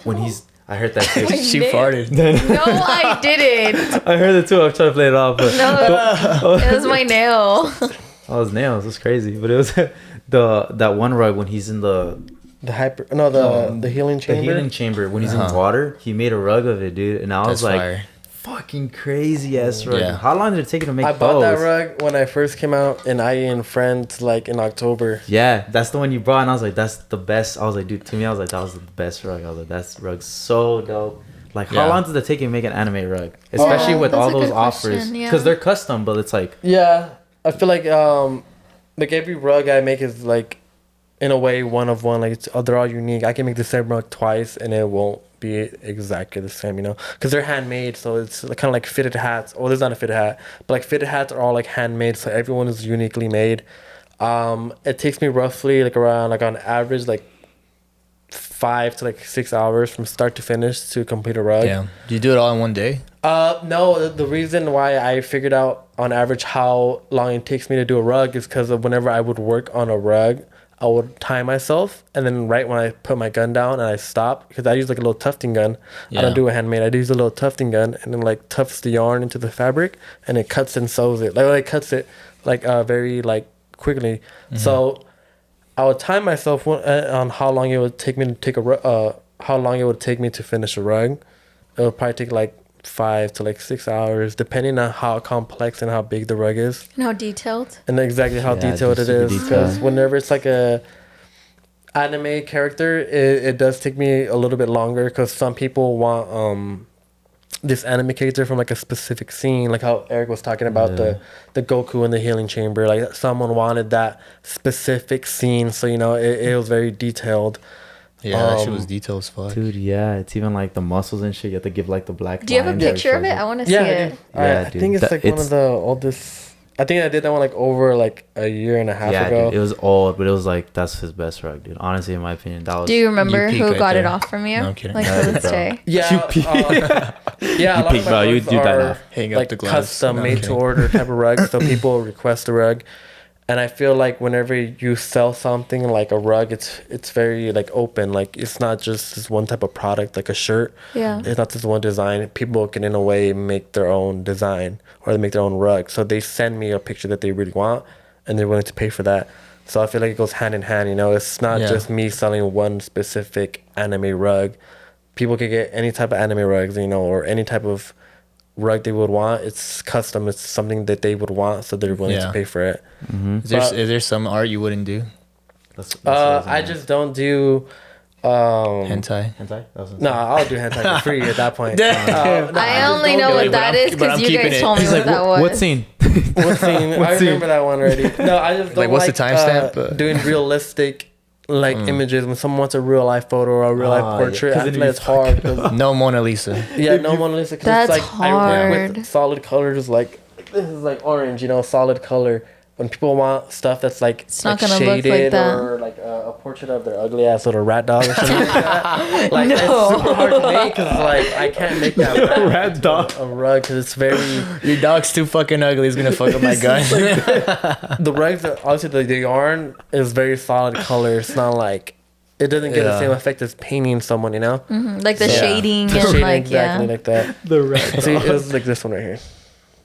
when he's. I heard that too. She Nick. farted. No, I didn't. I heard it too. I'm trying to play it off, but No, it was my nail. oh, his nails was crazy. But it was that one rug when he's in the The healing the chamber. healing chamber when he's in Uh-huh. water. He made a rug of it, dude, and I was That's like, fire. fucking crazy ass rug. Yeah. How long did it take you to make I those? bought that rug when I first came out in I.E In Friends like in October. Yeah, that's the one you brought, and I was like, that's the best. I was like, dude, to me, I was like, that was the best rug. I was like, that's rug's so dope. Like, how Yeah. long did it take you to make an anime rug? Especially with that's all a those good offers, question, yeah. because they're custom, but it's like, Yeah, I feel like every rug I make is like in a way one of one. Like they're all unique. I can make the same rug twice and it won't be exactly the same, because they're handmade. So it's kind of like fitted hats. Oh, there's not a fitted hat, but like fitted hats are all like handmade. So everyone is uniquely made. It takes me roughly like around like on average like 5 to like 6 hours from start to finish to complete a rug. Yeah. Do you do it all in one day? No, the reason why I figured out on average how long it takes me to do a rug is because of whenever I would work on a rug, I would time myself, and then right when I put my gun down and I stop, because I use like a little tufting gun. I don't do a handmade. I use a little tufting gun, and then like tufts the yarn into the fabric, and it cuts and sews it. Like cuts it like very like quickly. So I would time myself on how long it would take me to take how long it would take me to finish a rug. It would probably take like 5 to like 6 hours, depending on how complex and how big the rug is, And how detailed. and exactly how Yeah, detailed it super is. detailed. Because whenever it's like a anime character, it does take me a little bit longer. Because some people want this anime character from like a specific scene, like how Eric was talking about the Goku in the healing chamber. Like someone wanted that specific scene, so it was very detailed. Yeah, that shit was detailed as fuck. dude, yeah, it's even like the muscles and shit. You have to give like the black. Do you have a lines or picture of it? something. I want to see Yeah, I it. do. Yeah, I dude. think it's That- like one it's- of the oldest. I think I did that one like over like a year and a half Yeah, ago. dude, it was old, but it was like that's his best rug, dude. Honestly, in my opinion, that was. Do you remember peak who right got it there. off from you? No, I'm kidding. Like No, to this bro. day. Yeah, You yeah. A lot peak, of my bro. You rugs do that are now. Hang up like the gloves. custom, No, I'm made to kidding. order type of rug. So people request a rug, and I feel like whenever you sell something like a rug, it's very like open. Like it's not just this one type of product, like a shirt. Yeah. It's not just one design. People can in a way make their own design or they make their own rug. So they send me a picture that they really want, and they're willing to pay for that. So I feel like it goes hand in hand. It's not Yeah. just me selling one specific anime rug. People can get any type of anime rugs, or any type of rug they would want. It's custom. It's something that they would want, so they're willing to pay for it. Is there some art you wouldn't do? I just don't do Hentai. No, I'll do hentai for free at that point. I only know what that is because you guys told me what that was. What scene? What scene? I remember that one already. No, I just don't what's the timestamp? Doing realistic images when someone wants a real life photo or a real life portrait. I feel like it's hard. No Mona Lisa. Yeah, no Mona Lisa. That's it's like I work hard. with solid colors. Like this is like orange, solid color. When people want stuff that's like It's not like gonna look like shaded that. or like a portrait of their ugly ass little rat dog or something like that. Like No. it's super hard to make because like I can't make that rat dog. a rug because it's very Your dog's too fucking ugly. He's gonna fuck up my gun. the rugs. Obviously, the yarn is very solid color. It's not like it doesn't get the same effect as painting someone. Like the shading The and shading like exactly like that. The rat. See, it was like this one right here.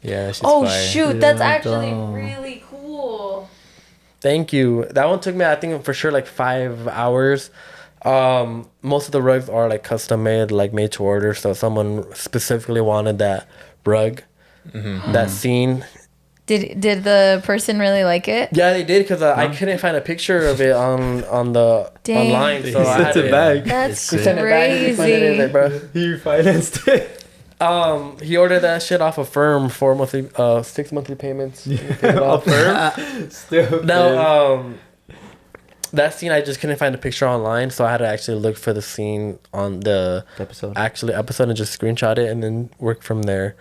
Yeah. That shit's Oh fire. shoot, that's actually really cool. Thank you. That one took me, I think, for sure, like 5 hours. Most of the rugs are like custom made, like made to order. So someone specifically wanted that rug, that scene. Did the person really like it? Yeah, they did because I couldn't find a picture of it on the Dang. online. So I He had sent it back. That's He sent it back. He put it in there, crazy. bro. He financed it. He ordered that shit off a firm for 6 monthly payments. Still. No, that scene I just couldn't find a picture online, so I had to actually look for the scene on the episode. episode and just screenshot it and then work from there.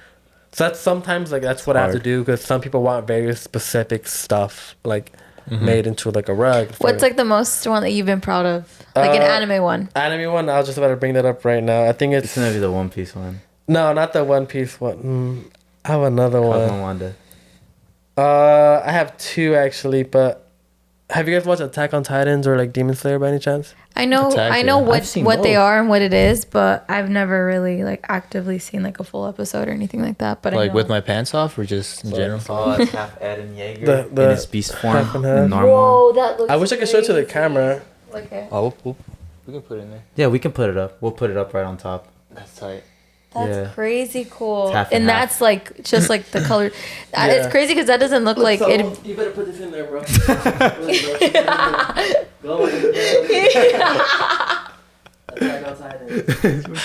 So that's sometimes like that's what I have to do because some people want very specific stuff like made into like a rug. What's like the most one that you've been proud of? Like an anime one. Anime one? I was just about to bring that up right now. I think It's gonna be the One Piece one. no, not the One Piece one. I have another Cosmo one. Wanda. I have two actually, but have you guys watched Attack on Titans or like Demon Slayer by any chance? I know I've what seen they both. are and what it is, but I've never really like actively seen like a full episode or anything like that. But I Like know. with my pants off or just in general? Oh, it's half Eden Yeager The in his beast form. half and half. Normal. Whoa, that looks. I wish I could show it to the camera. Okay. Oh, we can put it in there. Yeah, we can put it up. We'll put it up right on top. That's tight. That's Yeah. crazy cool. It's half And and half. that's like just like the color. Yeah. It's crazy because that doesn't look like it. You better put this in there, bro.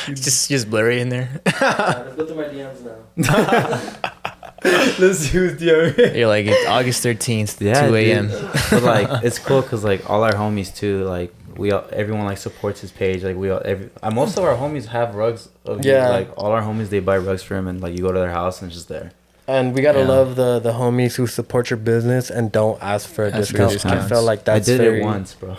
It's just blurry in there. Let's go through my DMs now. Let's see who's the You're like, it's August 13th, Yeah, 2 a.m. But like, it's cool because like all our homies too, like everyone like supports his page. Like most of our homies have rugs. Yeah. Like all our homies, they buy rugs for him, and like you go to their house and it's just there. And we gotta Yeah. love the homies who support your business and don't ask for a Ask for discount. I discounts. felt like that's I did very, it once, bro.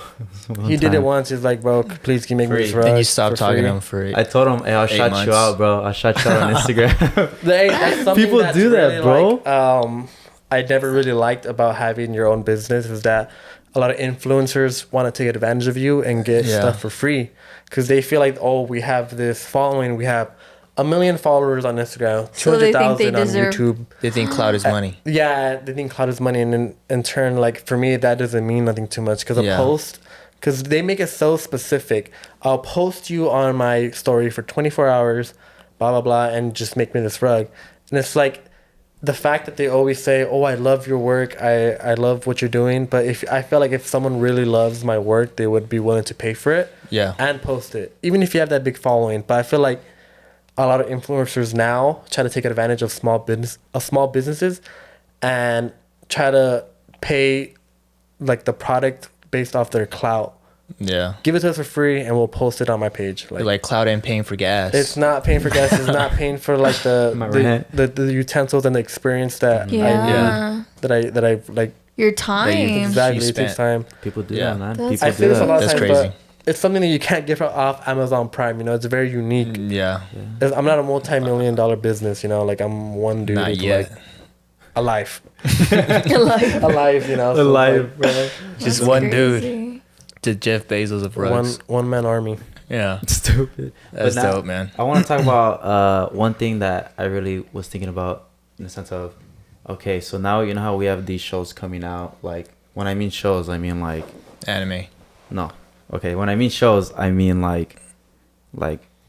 He did it once. He's like, bro, please can you make me this Free. rug? Then you stop for talking free?" to him for it. I told him, hey, I'll 8 shout months. you out, bro. I'll shout you out on Instagram. That's something People that's do that, really, bro. like, I never really liked about having your own business is that a lot of influencers want to take advantage of you and get Yeah. stuff for free because they feel like, oh, we have this following, we have 1 million followers on Instagram, So they think they 200,000 on deserve- YouTube. They think cloud is money. Yeah, they think cloud is money, and in turn, like for me, that doesn't mean nothing too much because Yeah. a post, because they make it so specific. I'll post you on my story for 24 hours, blah blah blah, and just make me this rug, and it's like the fact that they always say, "Oh, I love your work. I love what you're doing." But if I feel like if someone really loves my work, they would be willing to pay for it Yeah. and post it, even if you have that big following. But I feel like a lot of influencers now try to take advantage of small businesses and try to pay like the product based off their clout. Yeah. Give it to us for free and we'll post it on my page. Like cloud ain't paying for gas. It's not paying for gas. It's not paying for like My rent. the utensils and the experience that Yeah. that I like. Your time. Exactly, you it takes spent. time. People do Yeah. that, man. That's- People I do feel this a that. lot of That's times, crazy. but it's something that you can't get off Amazon Prime. It's very unique. Yeah. I'm not a multi-million-dollar business. Like I'm one dude Not with yet. like a life. Like, Alive, so Alive, like, bro. Just that's one dude crazy. to Jeff Bezos of rugs. one man army. Yeah. Stupid. That's But now- dope, man. I want to talk about one thing that I really was thinking about in the sense of, okay, so now you know how we have these shows coming out. Like when I mean shows, I mean like Anime. no. Okay, when I mean shows, I mean like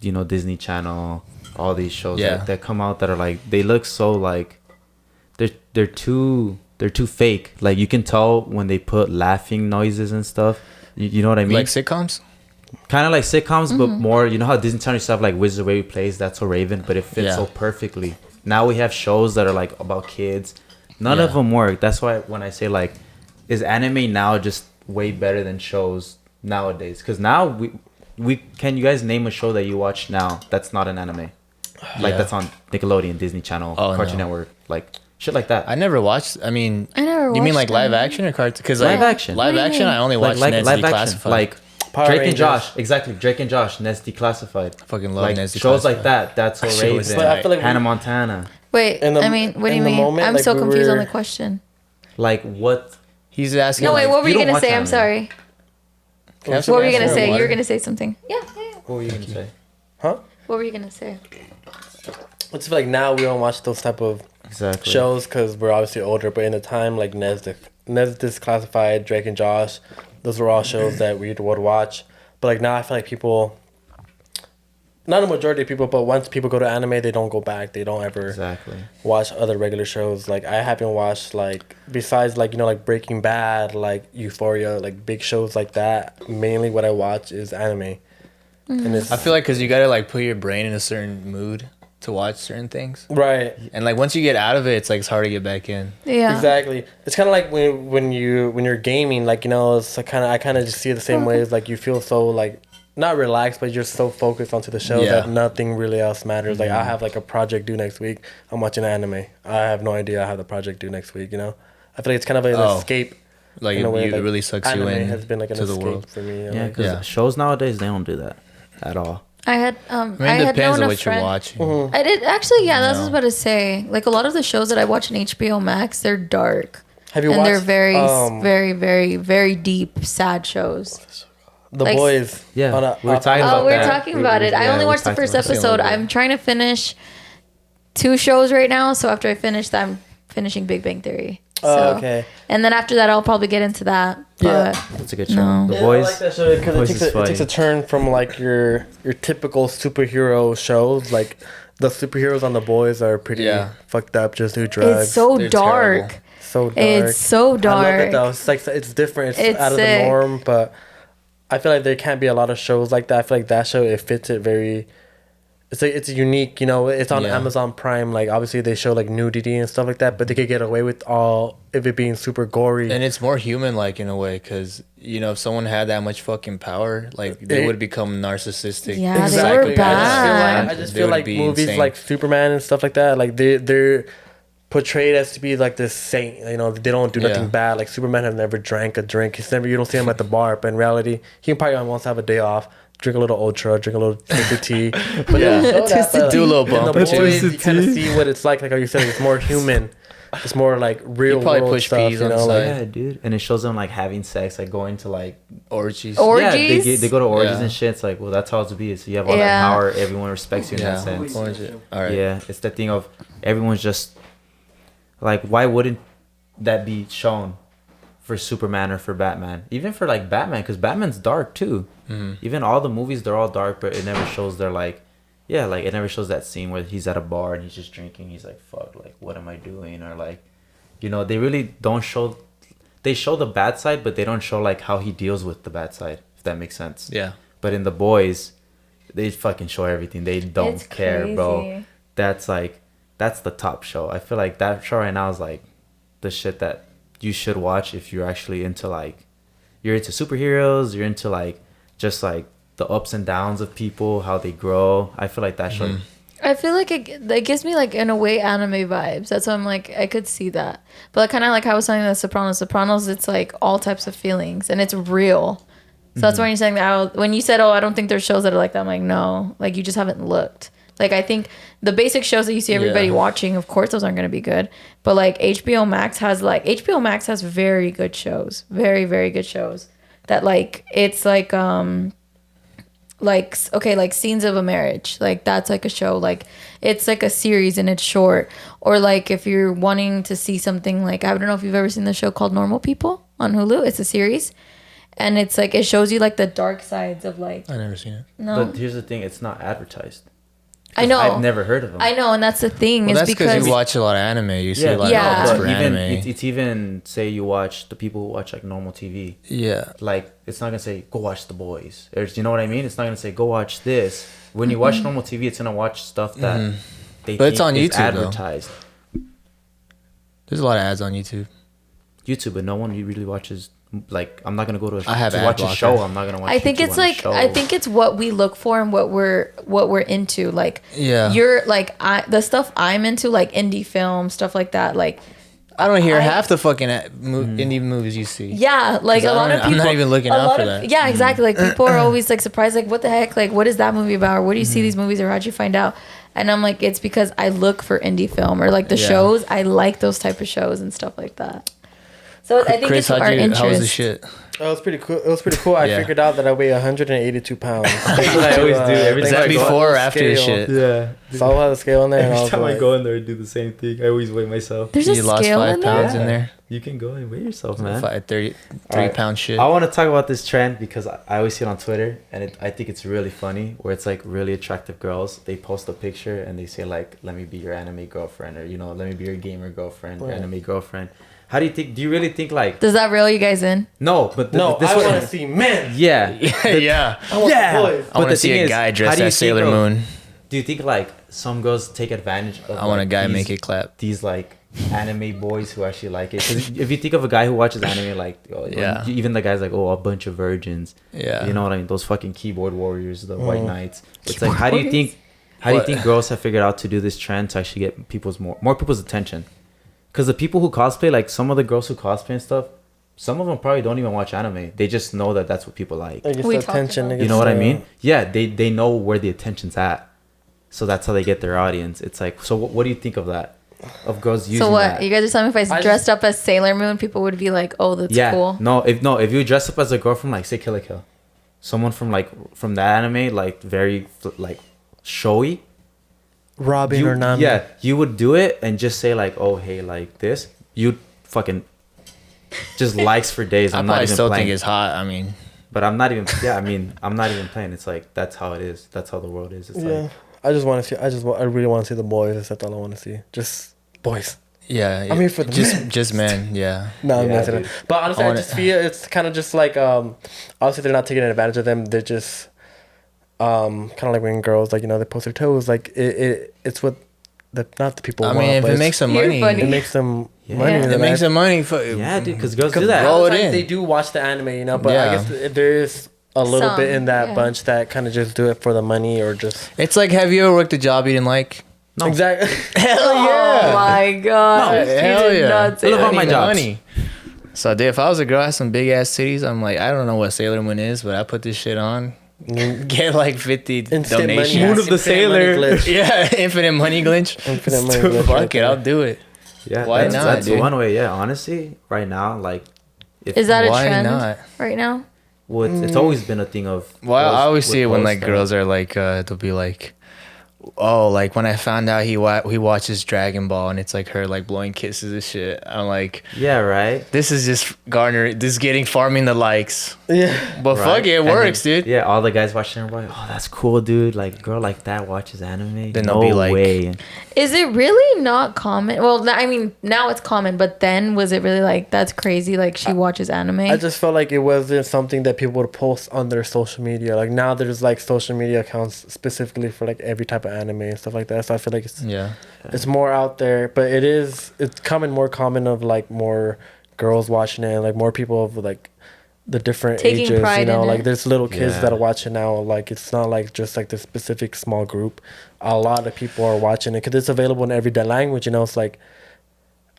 Disney Channel, all these shows Yeah. that come out that are like, they look so like they're too fake. Like you can tell when they put laughing noises and stuff. You know what I mean? Like sitcoms? Kind of like sitcoms, but more. You know how Disney Channel stuff like Wizard Way Plays, That's So Raven, but it fits Yeah. so perfectly. Now we have shows that are like about kids. None of them work. That's why when I say like, is anime now just way better than shows nowadays? Because now we can you guys name a show that you watch now that's not an anime? Like that's on Nickelodeon, Disney Channel, Cartoon Network, like shit like that. I never watched. I mean, I never you mean watched like live them. action or cartoon? Because Live action. Live What do you action, mean? I only watched Ned's live action, Declassified. like Power Drake Rangers. and Josh. Exactly, Drake and Josh, Ned's Declassified. I fucking love Like Ned's shows Declassified. like that. That's so That shit was Raven. But I feel like Hannah Montana. Wait, In the- I mean, what do you in the mean? moment, I'm like, so we confused on were- the question. Like what? He's asking. No, wait, like, what were you you don't gonna watch say? I'm anime. sorry. Can I have What were you some gonna say? You water? were gonna say something. Yeah. What were you gonna say? Huh? What were you gonna say? I just feel like now we don't watch those type of Exactly. shows because we're obviously older. But in the time, like Ned's Declassified, Drake and Josh, those were all shows that we would watch. But like now, I feel like people, not a majority of people, but once people go to anime, they don't go back. They don't ever Exactly. watch other regular shows. Like I haven't watched like besides like like Breaking Bad, like Euphoria, like big shows like that. Mainly what I watch is anime. And it's I feel like because you gotta like put your brain in a certain mood to watch certain things, right. and like once you get out of it, it's hard to get back in. Yeah. Exactly. It's kind of like when you're gaming, like it's like I kind of just see it the same way. As like you feel so like not relaxed, but you're so focused onto the show Yeah. that nothing really else matters. Like I have like a project due next week. I'm watching anime. I have no idea I have the project due next week. I feel like it's kind of an escape. Like in a way, it like, really sucks you anime in has been like an to the escape world. for me. Yeah, Like, because shows nowadays they don't do that at all. I had I mean, I it had depends known on a what friend. you're watching. Mm-hmm. I did actually. Yeah, that's what I was No. about to say. Like a lot of the shows that I watch on HBO Max, they're dark. have you And watched? they're very, very, very deep, sad shows. The like- Boys. Yeah, on a- we were talking Oh, about we're that. talking about it. I Yeah, only we watched the talked first about that. episode. Yeah. I'm trying to finish 2 shows right now. So after I finish that, I'm finishing Big Bang Theory. Oh, So- okay. And then after that, I'll probably get into that. Yeah. But That's a good show. No. The Yeah, Boys. I like that show because Boys it is funny. takes a turn from like your typical superhero shows. Like the superheroes on The Boys are pretty fucked up. Just do drugs. it's so They're dark. terrible. so dark. It's so I love dark. it though. It's like it's different. It's, It's out of sick. the norm, but I feel like there can't be a lot of shows like that. I feel like that show it fits it very. It's unique. It's on Yeah. Amazon Prime. Like obviously they show like nudity and stuff like that, but they could get away with all of it being super gory. And it's more human like in a way because if someone had that much fucking power, like they It- would become narcissistic. Yeah, they Exactly. were bad. I just They feel would like be movies insane. like Superman and stuff like that, like they're portrayed as to be like this saint. They don't do nothing Yeah. bad. Like Superman have never drank a drink. You don't see him at the bar, but in reality, he probably wants to have a day off, drink a little Ultra, drink a little twisted tea. But Yeah. they don't show that, Twisted but tea. Do a little in The bump. Boys, you Twisted kind of tea. see what it's like. Like how you said, it's more human. It's more like real You probably world push stuff. peas on the like, side. Yeah, dude. And it shows them like having sex, like going to like Orgies. yeah, Orgies? they go to orgies Yeah. and shit. It's like, well, that's how it's to be. So you have all Yeah. that power. Everyone respects you in that Yeah. sense. Orgy. All right. Yeah, it's the thing of everyone's just like, why wouldn't that be shown for Superman or for Batman? Even for like Batman, because Batman's dark too. Mm-hmm. Even all the movies, they're all dark, but it never shows their like, yeah, like it never shows that scene where he's at a bar and he's just drinking. He's like, fuck, like what am I doing? Or like, they really don't show. They show the bad side, but they don't show like how he deals with the bad side. If that makes sense. Yeah. But in The Boys, they fucking show everything. They don't It's care, bro. crazy. That's the top show. I feel like that show right now is like the shit that you should watch if you're actually into like, you're into superheroes, you're into like just like the ups and downs of people, how they grow. I feel like that show. I feel like it gives me like in a way anime vibes. That's why I'm like I could see that. But kind of like how I was saying that Sopranos, it's like all types of feelings and it's real. So that's why you're saying that. When you said, "Oh, I don't think there's shows that are like that," I'm like, no, like you just haven't looked. Like I think the basic shows that you see everybody Yeah. watching, of course, those aren't going to be good. But like HBO Max has very good shows, very very good shows. That like it's like like Scenes of a Marriage, like that's like a show, like it's like a series and it's short. Or like if you're wanting to see something, like I don't know if you've ever seen the show called Normal People on Hulu. It's a series and it's like it shows you like the dark sides of like. I never seen it. No, But here's the thing: it's not advertised. I know. I've never heard of them. I know, and that's the thing. Well, is that's because you watch a lot of anime. You see a lot Yeah. of ads but for even anime. it's even say you watch the people who watch like normal TV. Yeah. Like it's not gonna say go watch The Boys. Or, you know what I mean? It's not gonna say go watch this. When you watch normal TV, it's gonna watch stuff that they But it's think on is YouTube, though. advertised. There's a lot of ads on YouTube. YouTube, but no one really watches. Like I'm not gonna go to I have to ad watch a blocker. show. I'm not gonna watch. I think YouTube it's on a like show. I think it's what we look for and what we're into. Like Yeah. you're like the stuff I'm into, like indie film stuff like that. Like I don't hear I- half the fucking indie movies you see. yeah, like 'Cause a lot of I'm people. not even looking a out lot for of- that. Yeah, exactly. Like people are always like surprised, like what the heck? Like what is that movie about? Or where do you see these movies, or how'd you find out? And I'm like, it's because I look for indie film or like the Yeah. shows. I like those type of shows and stuff like that. So I think Chris, it's our interest. how was the shit? Oh, it was pretty cool. It was pretty cool. I Yeah. figured out that I weigh 182 pounds. That's what I always do. Every Is time that I go- before or after the shit? Yeah. So I had a scale in there, and I Every was time I like, go in there, I do the same thing. I always weigh myself. There's You a lost scale 5 in pounds there. in there. You can go and weigh yourself, man. 33 Alright. pound shit. I want to talk about this trend because I always see it on Twitter, and I think it's really funny. Where it's like really attractive girls, they post a picture and they say like, "Let me be your anime girlfriend," or let me be your gamer girlfriend, your Right. anime girlfriend. How do you think? Do you really think like? Does that reel you guys in? No, but no, this I one- want to see men. Yeah, yeah. I want Yeah. the boys. I want the to see thing a is, guy how dressed do you as Sailor think of- Moon. Do you think like some girls take advantage of? I want a like, guy these, make it clap. These like anime boys who actually like it. 'Cause if you think of a guy who watches anime, like Yeah. even the guys like a bunch of virgins. Yeah. You know what I mean? Those fucking keyboard warriors, the white knights. It's Keyboard like how do you warriors? think? How do you What? think girls have figured out to do this trend to actually get people's more people's attention? Because the people who cosplay, like some of the girls who cosplay and stuff, some of them probably don't even watch anime. They just know that that's what people like. Like, it's We the talked attention. about it You gets know what I the- mean? Yeah, they know where the attention's at, so that's how they get their audience. It's like, so what do you think of that? Of girls using So what? that? You guys are telling me if I I dressed up as Sailor Moon, people would be like, "Oh, that's Yeah, cool." if you dress up as a girl from like say Kill la Kill, someone from that anime, like very like showy, Robin or Nami. yeah, you would do it and just say like, oh hey, like this, you'd fucking just likes for days. I I'm not probably even still playing. think it's hot. I mean, But I'm not even. Yeah, I mean, I'm not even playing. It's like that's how it is. That's how the world is. It's Yeah. like I just want to see. I really want to see the boys. That's all I want to see. Just boys. yeah. I'm here for the just men. just men. Yeah. No, I'm Yeah, not saying dude. that. But honestly, I I wanna- just feel it's kind of just like obviously they're not taking advantage of them. They're just kind of like when girls like they post their toes. Like it's what not the people. I want, mean, if but it it's- makes them You're money, funny. it makes them Yeah. money. Yeah. it then makes I- them money. yeah, dude, because girls Because do that. Roll it sometimes in. they do watch the anime, but Yeah. I guess there is a little Some, bit in that yeah. bunch that kind of just do it for the money or just It's like, have you ever worked a job you didn't like? No. exactly. Hell Oh my god! No, hell yeah. Say What about that. my Need jobs? money. So, dude, if I was a girl, I had some big ass titties. I'm like, I don't know what Sailor Moon is, but I put this shit on. Get like 50 Instant money. donations. Moon of the Infinite money Sailor. glitch. Yeah, infinite money glitch. Infinite money glitch Fuck right it, there. I'll do it. Yeah, Why that's, not, That's dude? one way. Yeah, honestly, right now, like, if, Is that a Why trend not? right now? well, it's always been a thing of. Well, girls I always would see it when post like that. girls are like, they'll be like, oh, like when I found out he watches Dragon Ball and it's like her like blowing kisses and shit. I'm like, Yeah, right. this is just farming the likes. Yeah. But Right? fuck it, it And works, then- dude. Yeah, all the guys watching are like, oh, that's cool, dude. Like, girl like that watches anime. Then no they'll be like- way. Is it really not common? Well, I mean, now it's common, but then was it really like that's crazy? Like she watches anime. I just felt like it wasn't something that people would post on their social media. Like now there's like social media accounts specifically for like every type of anime and stuff like that. So I feel like Yeah. it's more out there, but it's more common of like more girls watching it and like more people of like the different Taking ages, pride in like it. there's little kids Yeah. that are watching now. Like it's not like just like the specific small group. A lot of people are watching it because it's available in every language. It's like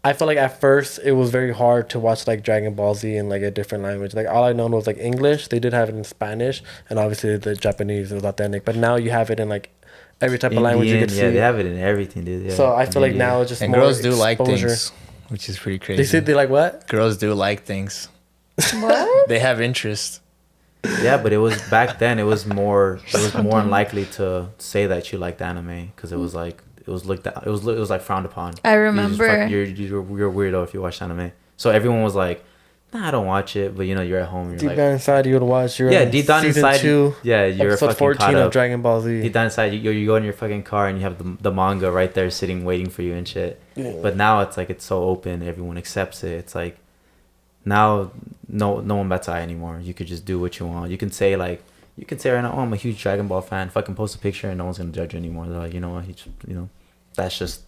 I feel like at first it was very hard to watch like Dragon Ball Z in like a different language. Like all I known was like English. They did have it in Spanish and obviously the Japanese was authentic. But now you have it in like every type of language you Indian, could yeah, see. they have it in everything, dude. Yeah. So I feel like Indian. now it's just And more girls do like exposure. things, which is pretty crazy. They said they like what? Girls do like things. What? They have interest. Yeah, but it was back then. It was more unlikely to say that you liked anime because it was like it was looked at, it was like frowned upon. I You just remember. you're a weirdo if you watch anime. So everyone was like, Nah, I don't watch it, but you're at home. You're Deep like, down inside, you would watch. deep down inside, two, yeah, you're episode fucking 14 caught of up. Dragon Ball Z. Deep down inside, you go in your fucking car and you have the manga right there sitting waiting for you and shit. Yeah. But now it's like it's so open, everyone accepts it. It's like now no one bets eye anymore. You could just do what you want. You can say right now, oh, I'm a huge Dragon Ball fan. Fucking post a picture and no one's gonna judge you anymore. They're like, you know what, that's just.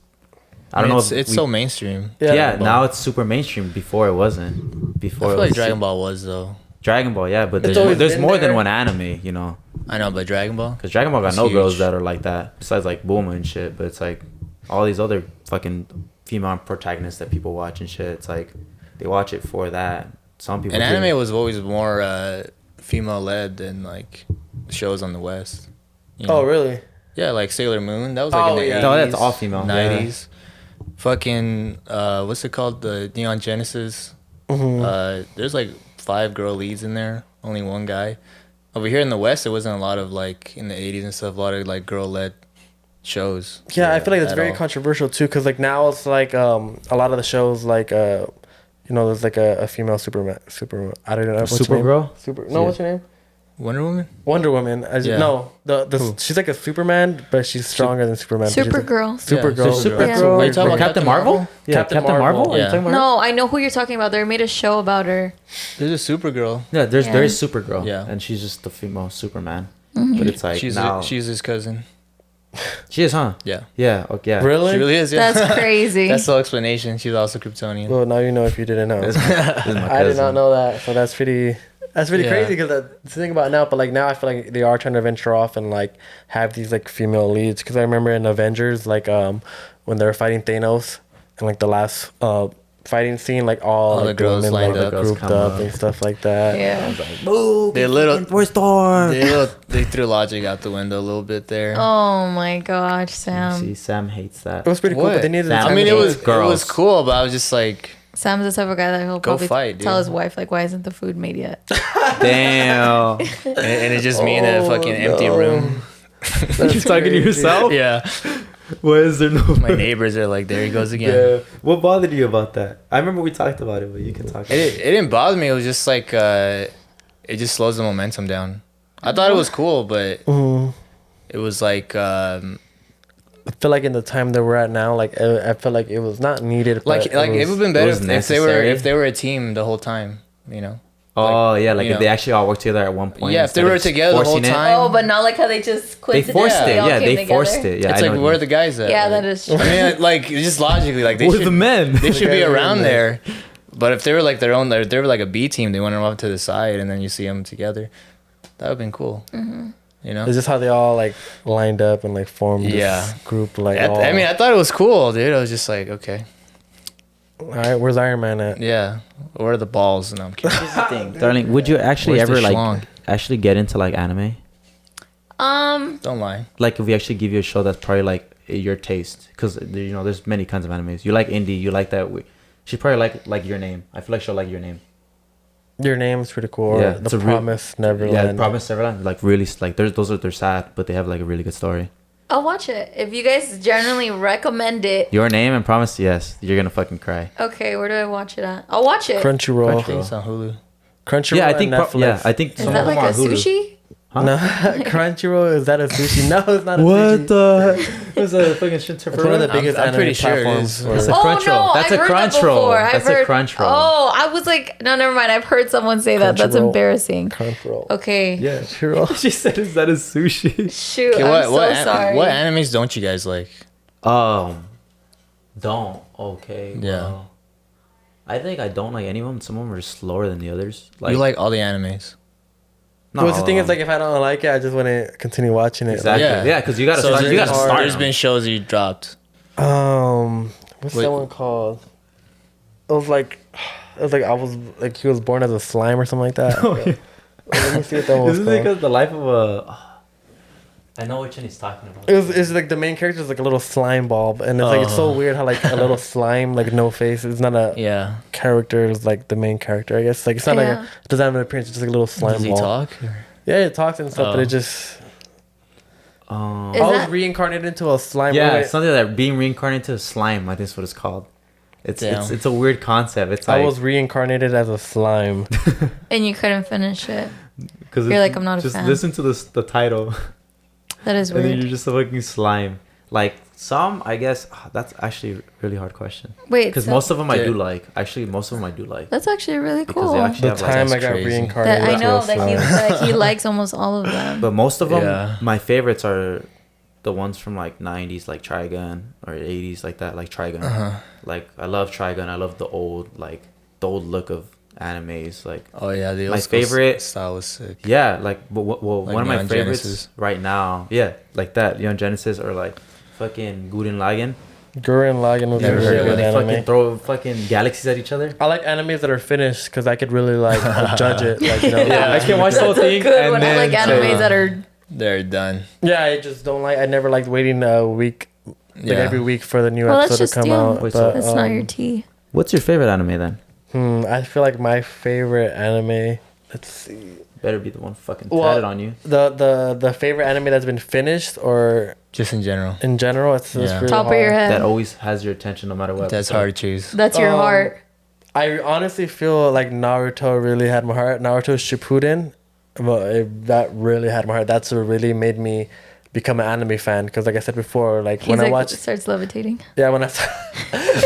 I don't know. It's so mainstream. Yeah, now it's super mainstream. Before it wasn't. Before I it feel was like Dragon Ball was though. Dragon Ball, yeah, but It's always there's been more there. than one anime, I know, but Dragon Ball. Because Dragon Ball got It's no huge. girls that are like that. Besides like Bulma and shit, but it's like all these other fucking female protagonists that people watch and shit. It's like they watch it for that. Some people. And do. anime was always more female led than like shows on the West. Oh, really? Yeah, like Sailor Moon. That was like in the 80s. No, that's all female. 90s. Fucking what's it called? The Neon Genesis. There's like 5 girl leads in there, only 1 guy. Over here in the West, there wasn't a lot of like in the 80s and stuff, a lot of like girl led shows. Yeah, I feel like that's at very all. controversial too, because like now it's like a lot of the shows like there's like a female Superman. I don't know what's her name? Supergirl? No, what's her name? Wonder Woman. Wonder Woman. Yeah. No, Who? she's like a Superman, but she's stronger than Superman. Supergirl. Supergirl. There's Supergirl. Yeah. Are you talking about Captain Marvel? Yeah, Captain Captain Marvel. Marvel. Are you Yeah. talking about her? No, I know who you're talking about. They made a show about her. There's a Supergirl. Yeah, there is Yeah. Supergirl. Yeah. And she's just the female Superman. Mm-hmm. But it's like She's his cousin. she is, huh? Yeah. Yeah. Okay. Yeah. Really? She really is. Yeah. That's crazy. That's the explanation. She's also Kryptonian. Well, now you know if you didn't know. This is my I did not cousin. know that, so that's pretty Yeah. crazy because the thing about now, but like now I feel like they are trying to venture off and like have these like female leads, because I remember in Avengers like when they were fighting Thanos and like the last fighting scene, like all the like, girls women lined like, up. grouped Come up up. and stuff like that. Yeah. Boo! They little- for Storm. They threw logic out the window a little bit there. Oh my gosh, See, Sam. Sam hates that. It was pretty cool, What? but they needed. Sam- the I mean, it time to- was girls. cool, but I was just like, Sam's the type of guy that he'll Go probably fight, tell dude. his wife like, "Why isn't the food made yet?" Damn. and it's just me in a fucking empty no. room. You're talking to yourself? Yeah, Why is there no? my neighbors are like, there he goes again. Yeah. What bothered you about that? I remember we talked about it, but you can talk. About It didn't bother me. It was just like it just slows the momentum down. I thought it was cool, but Mhm. it was like I feel like in the time that we're at now, like I feel like it was not needed. but it would have been better was if they were necessary. a team the whole time. You know. Oh yeah, like you if know. they actually all worked together at one point. Yeah, if they instead were of together the whole forcing it. time. Oh, but not like how they just quit. They forced together. it. all Yeah, came they forced together. it. Yeah, It's I like know where are what the guys at? Yeah, Like, that is true. I mean, like just logically, like they Where's should the men? they should be guys are around in there. But if they were like their own, they were like a B team. They went them off to the side, and then you see them together. That would have been cool. Mm-hmm. You know. It's just how they all like lined up and like formed this Yeah. group. Like, I mean, I thought it was cool, dude. I was just like, okay, all right, where's Iron Man at? yeah. Where are the balls? No, I'm kidding. Here's the thing, darling. Would you actually Where's the ever like schlong? actually get into like anime? Don't lie. Like if we actually give you a show that's probably like your taste, because there's many kinds of animes. You like indie, you like that. She probably like Your Name. I feel like she'll like Your Name. Your Name's pretty cool. Yeah, Yeah, it's The a real- Promise Neverland. Yeah, Promise Neverland. Like really, like they're sad, but they have like a really good story. I'll watch it if you guys generally recommend it. Your Name and Promise, yes, you're gonna fucking cry. Okay, where do I watch it at? I'll watch it. Crunchyroll. I think it's on Hulu. Crunchyroll. Yeah, I think. and Netflix. I think. Is some that of them like are a on Hulu. sushi? Huh? No, Crunchyroll, is that a sushi? No, it's not a What sushi. the? It's a fucking shit. It's one of the biggest I'm anime pretty sure it platforms. is. for- It's a Oh Crunchyroll. no, That's I've a heard that Crunchyroll. before. That's a Crunchyroll. Oh, I was like, no, never mind. I've heard someone say that. That's Crunchyroll. embarrassing. Crunchyroll. Okay. Yeah, Crunchyroll. She said, "Is that a sushi?" Shoot, Okay, I'm so sorry. what animes don't you guys like? Don't. Okay. Yeah. Well, I think I don't like any of them. Some of them are just slower than the others. You like all the animes. not What's the all thing of is, like, them. if I don't like it, I just want to continue watching it. Exactly. Yeah. Yeah, because you gotta So start. You there's- gotta start. There's them. been shows you dropped. Like, what's Wait. that one called? It was like I was like he was born as a slime or something like that. Okay. Let me see what that one was Isn't it called. because the life of a? I know which one he's talking about. It's like the main character is like a little slime ball, and it's like it's so weird how like a little slime, like no face. It's not a Yeah. character. It's like the main character, I guess. Like it's not like Yeah. it doesn't have an appearance. It's just like a little slime Does he ball. talk? Yeah, it talks and stuff, but Oh. it just Is I was that- reincarnated into a slime. yeah, Wait, something like that. Being reincarnated into a slime. I think is what it's called. It's a weird concept. It's like I was reincarnated as a slime. And you couldn't finish it. because You're like, I'm not a just fan. listen to the title, That is and then weird. you're just a fucking slime. Like some, I guess that's actually a really hard question. Wait, Because so most of them I Yeah. do like. Actually, most of them I do like. that's actually really Because cool. they actually The have like. time I got crazy. reincarnated. That I into know a slime. that he likes almost all of them. But most of them, Yeah. my favorites are the ones from like 90s, like Trigun, or 80s, like that, like Trigun. Like I love Trigun. I love the old look of animes. Like Oh yeah, the My old school favorite- style was sick. yeah, like well, Like one of my Neon favorites Genesis. right now. Yeah, like that Neon Genesis or like fucking Gurren Lagann. Gurren Lagann was a Never really heard of good When they anime. fucking throw fucking galaxies at each other. I like animes that are finished because I could really like judge it. Like, you know, Yeah. I can watch the whole That's a thing good and one. I then like animes say, that are. They're done. Yeah, I just don't like. I never liked waiting a week, like Yeah. every week for the new Well, that's episode just to come you. out. Wait, but, so- That's not your tea. What's your favorite anime then? I feel like my favorite anime. Let's see. Better be the one fucking Well, tatted on you. The favorite anime that's been finished or Just in general. in general, it's Yeah. really Top hard. of your head. That always has your attention no matter what. That's episode. hard to choose. That's your heart. I honestly feel like Naruto really had my heart. Naruto Shippuden, that really had my heart. That's what really made me become an anime fan. Because like I said before, like He's when I like watched, starts levitating. yeah, when I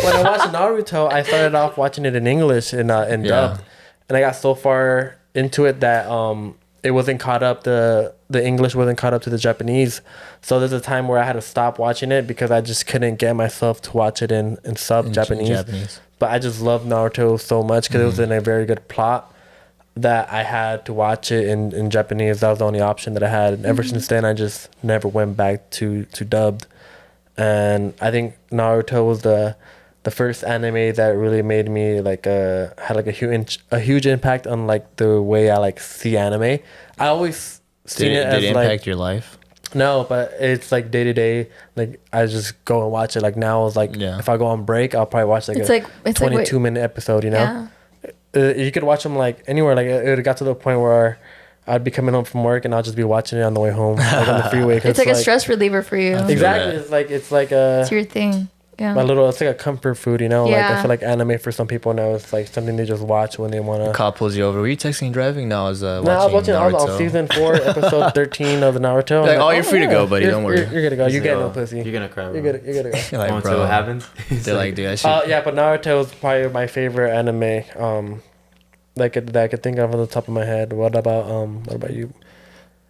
when I watched Naruto, I started off watching it in English in dubbed, and I got so far into it that it wasn't caught up. The English wasn't caught up to the Japanese. So there's a time where I had to stop watching it because I just couldn't get myself to watch it in sub Japanese. But I just love Naruto so much because it was in a very good plot that I had to watch it in Japanese. That was the only option that I had. And ever since then, I just never went back to dubbed. And I think Naruto was the first anime that really made me like had like a huge impact on like the way I like see anime. I always seen it as Did it like impact your life? no, but it's like day to day. Like I just go and watch it. Like now, it's like Yeah. if I go on break, I'll probably watch like It's a like 22-minute episode. You know, Yeah. You could watch them like anywhere. Like it got to the point where I'd be coming home from work and I'll just be watching it on the way home, like on the freeway. 'cause It's like a stress reliever for you. Exactly. It's like a It's your thing. Yeah. it's like a comfort food. You know, like I Yeah. feel like anime for some people now it's like something they just watch when they wanna. Cop pulls you over. Were you texting and driving? No, I was watching. No, I was watching. I was on Naruto. season 4, episode 13 of the Naruto. I'm Like, oh, you're free to go, buddy. You're- Don't worry. You're good to go. You He's get like, no "Oh, pussy. You're gonna cry. You're bro." good. You're good to go. You're like, Until bro. it happens. They're like, dude, that shit. Yeah, but Naruto is probably my favorite anime. That I could think of on the top of my head. What about you?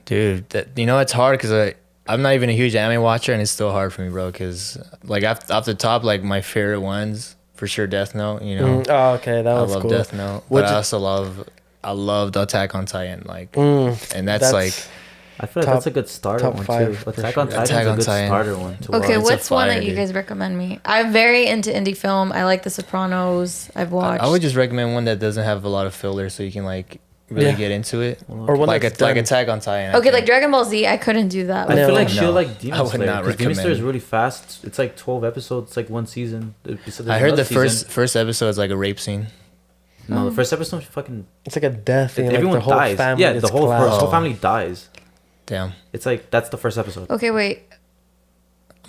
Dude, it's hard because I'm not even a huge anime watcher, and it's still hard for me, bro. Because like off the top, like my favorite ones for sure, Death Note. You know, Oh, okay, that I was love cool. Death Note, What'd but I you- also loved Attack on Titan. Like, Mm, and that's like I feel like Top- that's a good starter top one 5 too. for Attack sure. on Titan's Attack a on good Titan. starter one to Okay, watch. It's a what's one fire, that you dude. guys recommend me? I'm very into indie film. I like The Sopranos. I've watched. I would just recommend one that doesn't have a lot of filler, so you can like really Yeah. get into it. or one Like that's like done. Attack on Titan. I Okay, like think. Dragon Ball Z, I couldn't do that. I No. feel like No. she'll like I Demon would Slayer not because Demon Slayer is recommend. really fast. It's like 12 episodes. It's like one season. I heard the first episode is like a rape scene. No, the first episode fucking It's like a death thing. Like everyone the whole dies. family Yeah, gets the whole clashed. whole family dies. Damn, It's like that's the first episode. Okay, wait.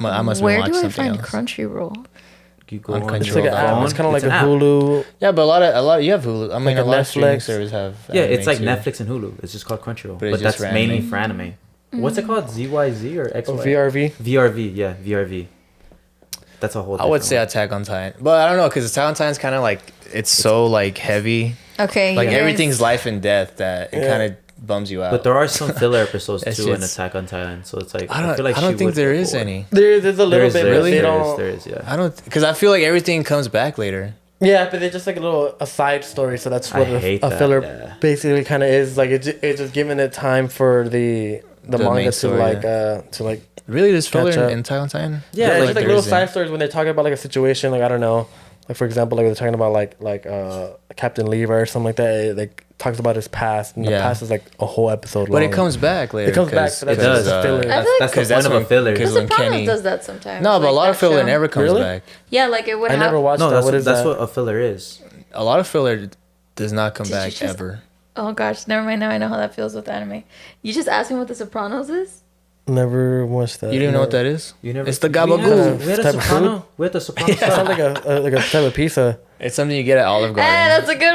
I must Where watch do I something find else. Crunchyroll? You go On on, It's like an Crunchyroll. app. It's kind of like an a app. Hulu. Yeah, but a lot you have Hulu. I mean, Like a a lot of streaming Netflix. services have. Yeah, anime it's like too. Netflix and Hulu. It's just called Crunchyroll, But it's but just that's for mainly anime. for anime. What's it called? ZYZ or XY? VRV. VRV. Yeah, VRV. That's a whole. I would different say one. Attack on Titan, but I don't know because Attack on Titan's kind of like it's so like heavy, Okay, like you guys- everything's life and death that it Yeah. kind of bums you out. But there are some filler episodes That too in shit's- Attack on Titan, so it's like I don't. feel like I don't she think would there get is bored. any. There's a There little is, bit, there but is, they there don't. is, there is, yeah. I don't because I feel like everything comes back later. Yeah, but they're just like a side story. So that's I what hate a that, filler yeah. basically kind of is. Like it's just giving it time for the The manga main to story, like Really, there's filler Catch up. in Attack on Titan? yeah, I feel it's just like there little isn't. side stories when they're talking about like a situation. Like I don't know, like for example, like they're talking about like Captain Lever or something like that. It, like talks about his past, and the Yeah. past is like a whole episode. But long. it comes back later. It comes back, so that's It does. just filler. I feel like- That's the 'Cause point that's of when- a filler. 'cause The when Sopranos Kenny- does that sometimes. No, but like a lot that of filler show. never comes Really? back. Yeah, like it would I have. never watched No, that. that's What is that's that? what a filler is. A lot of filler does not come Did you back just- ever. Oh gosh, never mind. Now I know how that feels with anime. You just asked me what The Sopranos is. Never watched that. You didn't know what that is? You never. It's the We gabagool. had a Type of soprano. We had the soprano. It sounds like a type of pizza. It's something you get at Olive Garden. That's a good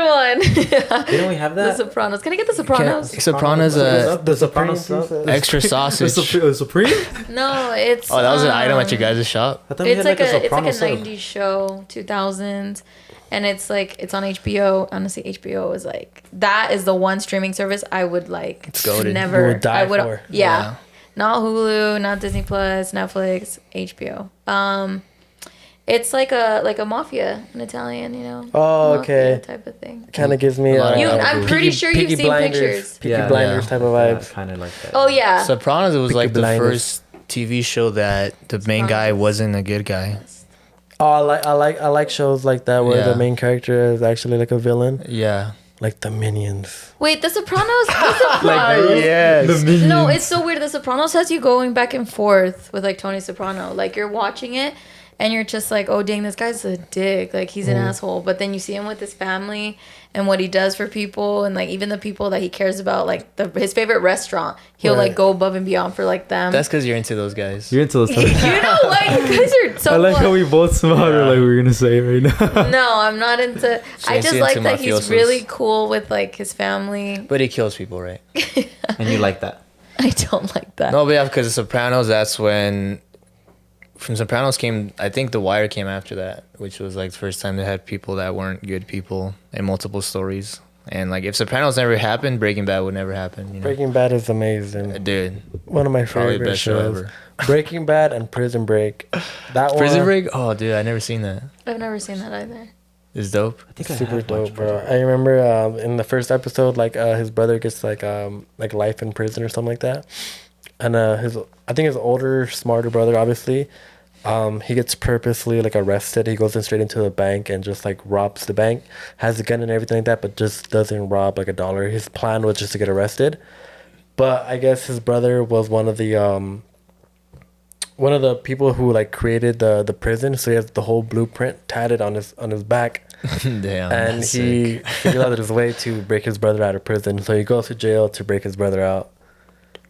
one. Didn't we have The that? Sopranos. Can I get the Sopranos? Sopranos, The Sopranos Supreme sub. pizza. extra sausage. Supreme? No, it's. Oh, that was an item at your guys' shop? I thought we It's had like a Soprano sub. 90s show, 2000s, and it's on HBO. Honestly, HBO is like that is the one streaming service I would like. It's goated. Never. You would die I would. for. Yeah. Not Hulu, not Disney Plus, Netflix, HBO. It's like a mafia, an Italian, Oh, mafia okay. type of thing. Kind of gives me. I'm pretty sure you've Peaky seen Blinders. pictures. Peaky Blinders type of vibes. Kind of like that. Oh yeah. Sopranos, it was Peaky like the Blinders. first TV show that the main guy wasn't a good guy. Oh, I like shows like that where Yeah. the main character is actually like a villain, Yeah. like the Minions. Wait, The Sopranos. The Sopranos. Yes. No, it's so weird. The Sopranos has you going back and forth with like Tony Soprano. Like you're watching it and you're just like, oh dang, this guy's a dick. Like he's an asshole. But then you see him with his family and what he does for people and like even the people that he cares about, like his favorite restaurant, he'll Right. like go above and beyond for like them. That's because you're into those guys. You're into those you know what? You guys are so. I like how what? we both smiled like we were gonna say it right now. No, I'm not into. I ain't just into like that he's mafiosos. really cool with like his family. But he kills people, right? And you like that? I don't like that. No, but yeah, because The Sopranos, that's when... From Sopranos came... I think The Wire came after that, which was like the first time they had people that weren't good people and multiple stories. And like if Sopranos never happened, Breaking Bad would never happen. You know? Breaking Bad is amazing. Dude, One of my probably favorite best show shows. ever. Breaking Bad and Prison Break. That Prison one, Break? Oh, dude, I never seen that. I've never seen that either. It's dope. I think I super have dope, watched bro. Prison I remember in the first episode, like his brother gets like life in prison or something like that, and I think his older, smarter brother, obviously, he gets purposely like arrested. He goes in straight into the bank and just like robs the bank, has a gun and everything like that, but just doesn't rob like $1. His plan was just to get arrested, but I guess his brother was one of the people who like created the prison, so he has the whole blueprint tatted on his back. Damn. And that's he sick. figured out his way to break his brother out of prison. So he goes to jail to break his brother out.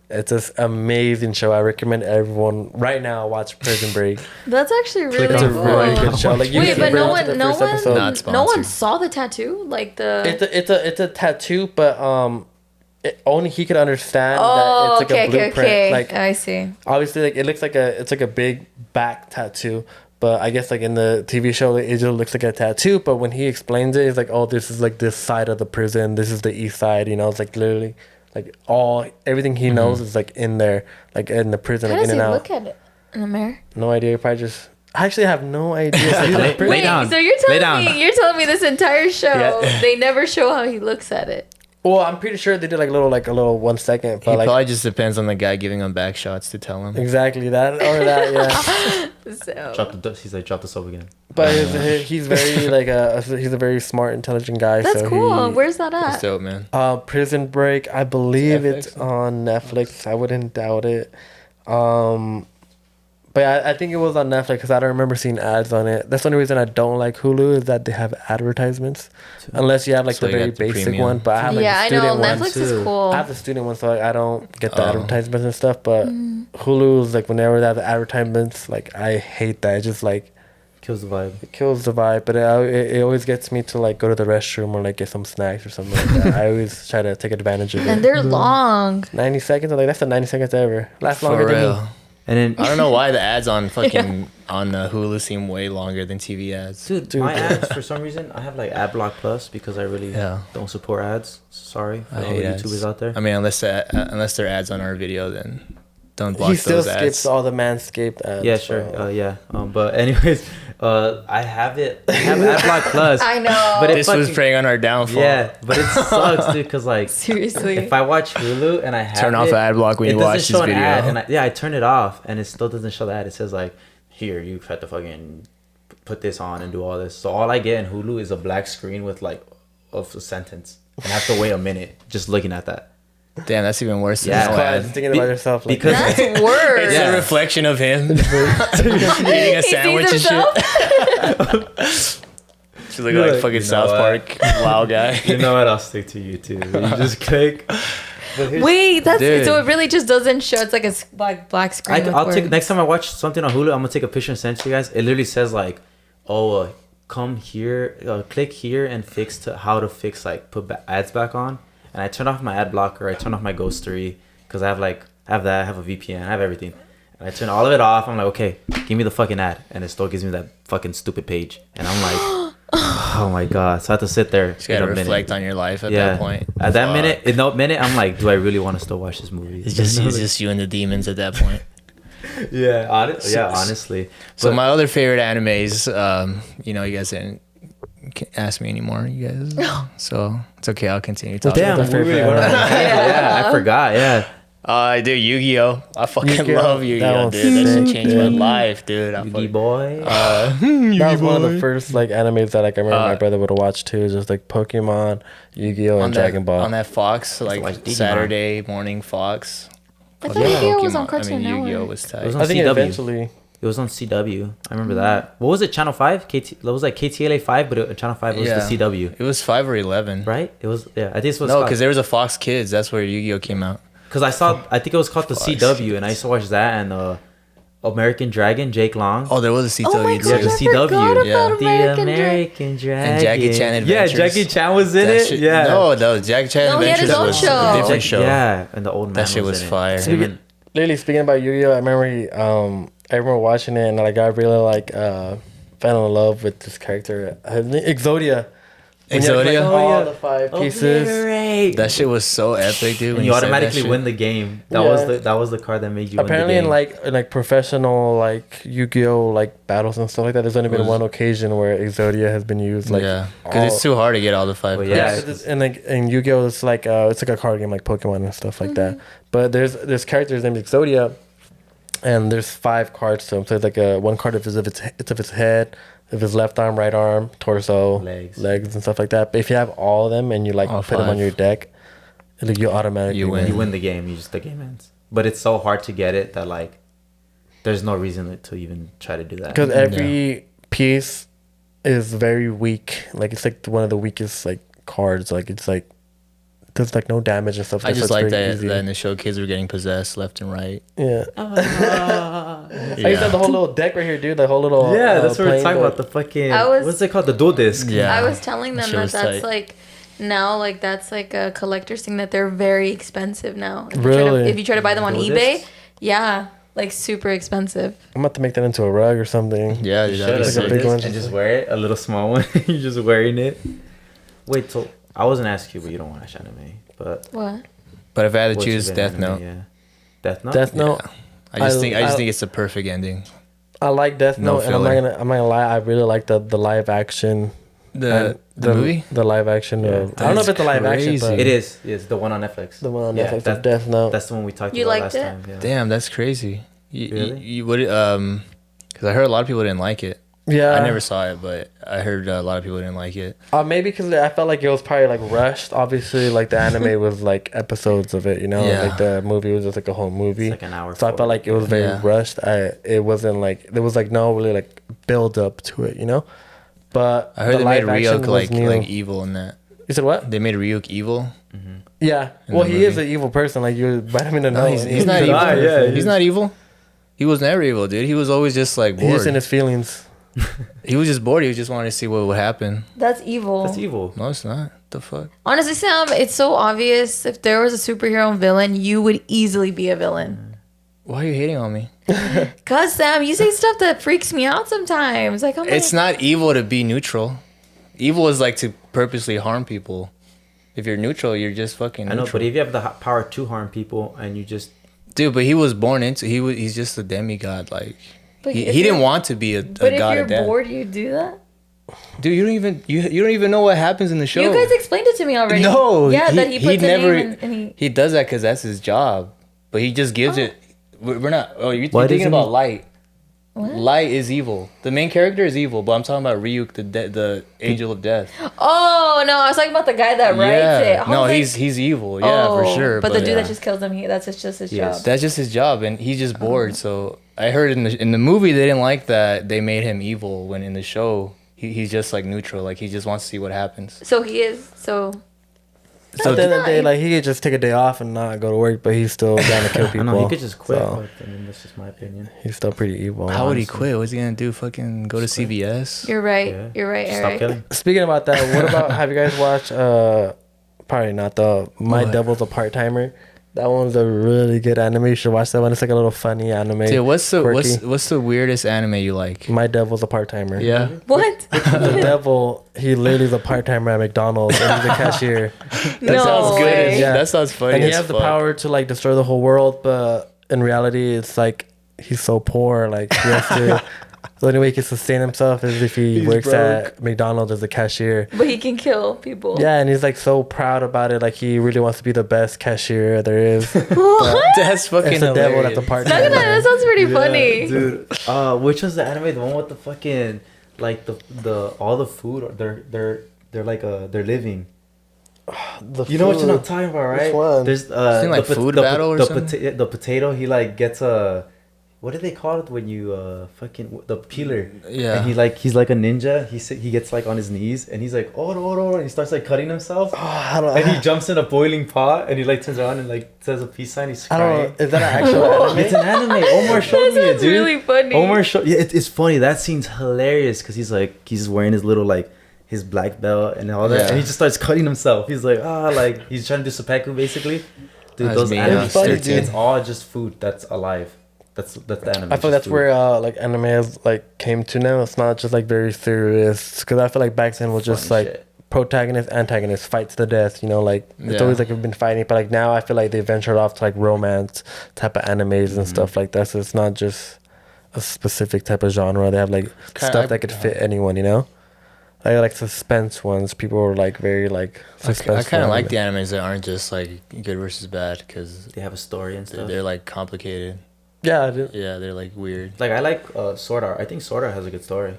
It's an amazing show. I recommend everyone right now watch Prison Break. That's actually really It's a cool. really good show. Like, you Wait, see but no right into one, the no first one, episode. Not no one sponsored. saw the tattoo. Like the. It's a tattoo, but only he could understand Oh, that it's like okay, a blueprint. okay. Like I see. obviously, like it looks like it's like a big back tattoo. But I guess like in the TV show, it just looks like a tattoo. But when he explains it, it's like, oh, this is like this side of the prison. This is the east side. You know, it's like literally like everything he knows is like in there, like in the prison, How like does in he and out. look at it in the mirror? No idea. Probably just. I actually have no idea. It's like, Lay- the prison- lay down. So you're Lay telling down. me this entire show Yeah. they never show how he looks at it. Well, I'm pretty sure they did like a little 1 second, He but like probably just depends on the guy giving him back shots to tell him. exactly that or that, yeah. So He's like, drop the soap again. But he's very like he's a very smart, intelligent guy. that's so cool. He, Where's that That's at? dope, man. Prison Break, I believe Netflix? it's on Netflix. I wouldn't doubt it. But I think it was on Netflix because I don't remember seeing ads on it. That's the only reason I don't like Hulu is that they have advertisements, unless you have like So the you very got the basic premium. one. But I have like Yeah, the I know. student one. Netflix too. is cool. I have the student one, so like, I don't get the Oh. advertisements and stuff. But Hulu is like whenever they have the advertisements, like I hate that. It just like Kills the vibe. it kills the vibe. But it always gets me to like go to the restroom or like get some snacks or something like that. I always try to take advantage of And it. they're long. 90 seconds, I'm like that's the 90 seconds ever. Last For longer than real. me. And then, I don't know why the ads on fucking on Hulu seem way longer than TV ads. dude, my ads for some reason I have like AdBlock Plus because I really Yeah. don't support ads. Sorry for I all hate the ads. YouTubers out there. I mean, unless they're ads on our video, then don't block He still those skips ads. all the Manscaped ads. Yeah, sure. bro. Yeah. But anyways, I have AdBlock Plus. I know. But it This was fucking- preying on our downfall. Yeah, but it sucks, dude. Cause like, Seriously. if I watch Hulu and I have Turn off it, ad block when it you doesn't watch this show an video. ad, and I turn it off, and it still doesn't show the ad. It says like, here you have to fucking put this on and do all this. So all I get in Hulu is a black screen with like of a sentence, and I have to wait a minute just looking at that. Damn, that's even worse than Yeah. no Quiet, ad. just thinking about yourself. Like, Because That's worse. It's Yeah. a reflection of him eating a He sandwich sees and himself. shit. She's looking You're like like, fucking you know South what? Park wow guy. you know what? I'll stick to YouTube. You just click. Wait, that's Dude. so it really just doesn't show. It's like a black screen. with I'll take words. next time I watch something on Hulu. I'm gonna take a picture and send it to you guys. It literally says like, "Oh, come here, click here and fix to how to fix like put ads back on." And I turn off my ad blocker. I turn off my ghostery because I have that. I have a VPN. I have everything. And I turn all of it off. I'm like, okay, give me the fucking ad, and it still gives me that fucking stupid page. And I'm like, oh my god. So I have to sit there. You gotta reflect on your life at Yeah. that point. At that Fuck. minute, I'm like, do I really want to still watch this movie? It's just you and the demons at that point. Yeah, honestly. So But- my other favorite animes, you guys didn't ask me anymore, you guys. So it's okay. I'll continue talking. Damn, What's your we really favorite went on a tangent. Yeah, I forgot. Yeah, I do Yu-Gi-Oh. I fucking Yu-Gi-Oh, love that Yu-Gi-Oh, one's dude. That shit sick, changed my dude. life, dude. I Yugi fucking, boy. That was one of the first like animes that like I remember my Uh, brother would watch too. Just like Pokemon, Yu-Gi-Oh, and Dragon Ball. on that Fox, like like Digimon. Saturday morning Fox. I thought Yu-Gi-Oh was on Pokemon- Cartoon Yu-Gi-Oh Network. was It was tight. on I think CW. eventually. It was on CW. I remember that. What was it? Channel 5? It was like KTLA 5, but Channel 5 was Yeah. the CW, It was 5 or 11. right? It was. Yeah, I think it was. No, because there was a Fox Kids. That's where Yu-Gi-Oh came out. because I think it was called the Fox CW, and I used to watch that and American Dragon, Jake Long. Oh, there was a CW Oh my too. gosh, the I CW. forgot Yeah. about The American Dragon. And Jackie Chan Adventures. Yeah, Jackie Chan was in That it. shit- Yeah. No, that was Jackie Chan No, he had his Adventures own was show. a different show. Yeah, and the old man. That shit was in it. fire. Him and- Literally speaking about Yu-Gi-Oh, I remember watching it and like I really like fell in love with this character, Exodia. When you have, like, Exodia? all the 5 pieces. Obliterate. That shit was so epic, dude. And when you said that automatically shit. win the game. That Yeah. was the card that made you Apparently, win in the game. like professional like Yu-Gi-Oh like battles and stuff like that, there's only been Was- one occasion where Exodia has been used. Like, yeah, because it's too hard to get all the 5 Well, cards. yeah. yeah, 'cause and like in Yu-Gi-Oh, it's like a card game like Pokemon and stuff like that. But there's characters named Exodia, and there's 5 cards to him. So it's like one card of its head, of his left arm, right arm, torso, legs, and stuff like that. But if you have all of them and you like All put them on 5. your deck, like you automatically You win. You win the game. The game ends. But it's so hard to get it that like, there's no reason to even try to do that. Because every piece is very weak. Like it's like one of the weakest like cards. Like it's like does like no damage and stuff. I so just it's like very that, easy. that in the show kids were getting possessed left and right. Yeah. Ah. I used to have the whole little deck right here, dude. The whole little Yeah, that's what we're playing talking deck. about. The fucking I what's it called? The dual disc. Yeah. I was telling them Shit that was that's tight. like now like that's like a collector's thing that they're very expensive now. Really? If you try to buy them on Dual eBay, discs? yeah, like super expensive. I'm about to make that into a rug or something. Yeah, You dude, that'd be should Like a sick. big one. and just wear it, a little small one. You're just wearing it. Wait, so I wasn't asking you, but you don't watch anime. But What? But if I had to what's your choose favorite Death anime? Note, Yeah, Death Note. Death Note. I just think I- it's a perfect ending. I like Death No Note, and I'm filler. not gonna lie. I really like the live action. The movie. The live action. Yeah. I don't know if it's the live action, but Crazy. It is. It's the one on Netflix. the one on Yeah, Netflix that- of Death Note. That's the one we talked You about liked last it? time. Yeah. Damn, that's crazy. Really? You would because I heard a lot of people didn't like it. Yeah, I never saw it, but I heard a lot of people didn't like it. Maybe because I felt like it was probably like rushed. Obviously, like the anime was like episodes of it, you know. Yeah. Like the movie was just like a whole movie. It's like an hour. So I felt like it was very Yeah. rushed. It wasn't like there was like no really like build up to it, you know. But I heard the they made live action Ryuk was new. like evil in that. You said what? They made Ryuk evil. Yeah. In Well, the he is movie. an evil person. Like you, but I mean, No, he's not evil. Yeah, he's not evil. He was never evil, dude. He was always just like He's just in bored. his feelings. He was just bored. He just wanted to see what would happen. That's evil. That's evil. No, it's not. The fuck. Honestly, Sam, it's so obvious. If there was a superhero and villain, you would easily be a villain. Why are you hating on me? Cause Sam, you say stuff that freaks me out sometimes. Like I'm It's like, not evil to be neutral. Evil is like to purposely harm people. If you're neutral, you're just fucking I neutral. know, but if you have the power to harm people and you just Dude, but he was born into he's just a demigod. Like But he if didn't you're- want to be a but if god you're of death. bored, you do that. Dude, you don't even know what happens in the show. You guys explained it to me already. No, Yeah, that he puts a never name and he. he does that because that's his job. But he just gives it. We're not. Oh, you're Why thinking doesn't about he- Light. What? Light is evil. The main character is evil, but I'm talking about Ryuk, the angel of death. Oh no, I was talking about the guy that writes it. I No, was like, he's evil. Yeah, for oh, sure. But the dude yeah. that just kills him, that's just his Yes. job. That's just his job, and he's just bored. So I heard in the movie they didn't like that they made him evil when in the show he's just like neutral. Like he just wants to see what happens. So he is. So So at the end of the day, like he could just take a day off and not go to work, but he's still down to kill people. I know he could just quit. So, But, I mean, that's just my opinion. he's still pretty evil. How would he honestly. quit? What's he gonna do? Fucking go to CVS? You're right. Yeah. You're right, Stop Eric. killing. Speaking about that, what about have you guys watched? Probably not though. My What? Devil's a Part Timer. That one's a really good anime. You should watch that one. It's like a little funny anime. Dude, what's quirky. the weirdest anime you like? My Devil's a Part Timer. Yeah. What? The devil, he literally is a part timer at McDonald's and he's a cashier. That No sounds good. way. Yeah. That sounds funny. And he as has the fuck. power to like destroy the whole world, but in reality, it's like he's so poor. Like he has to. The only way he can sustain himself is if he works at McDonald's as a cashier. But he can kill people. Yeah, and he's like so proud about it. Like he really wants to be the best cashier there is. What? That's fucking It's the devil that's a hilarious. part Look at that. timer. That sounds pretty funny. Dude, which was the anime? The one with the fucking like the all the food. They're like they're living. You know what you're not talking about, right? Which one? There's Something like food battle or something? The potato. He like gets a. What do they call it when you fucking the peeler? Yeah. And he's like a ninja. He gets like on his knees and he's like oh, and he starts like cutting himself. I don't, And he jumps in a boiling pot and he like turns around and like says a peace sign. He's I crying. don't know. Is that an actual anime? It's an anime. Omar showed That me it, sounds dude. really funny. Omar showed. Yeah, it's funny. That scene's hilarious because he's wearing his little like his black belt and all that, Yeah. and he just starts cutting himself. He's like like he's trying to do seppuku basically. Dude, That's those me, anime, yeah. Funny, it's, dude. it's all just food that's alive. That's the anime. I feel just that's food. where like anime has like came to now. It's not just like very serious because I feel like back then was just Funny like shit. protagonist antagonist fight to the death. You know, like it's Yeah. always like we've been fighting, but like now I feel like they ventured off to like romance type of animes and stuff like that. So it's not just a specific type of genre. They have like stuff that could fit anyone. You know, like suspense ones. People are like very like suspenseful. I kind of like anime. the animes that aren't just like good versus bad because They have a story and stuff. they're like complicated. Yeah, dude. Yeah, they're like weird. Like I like Sword Art. I think Sword Art has a good story.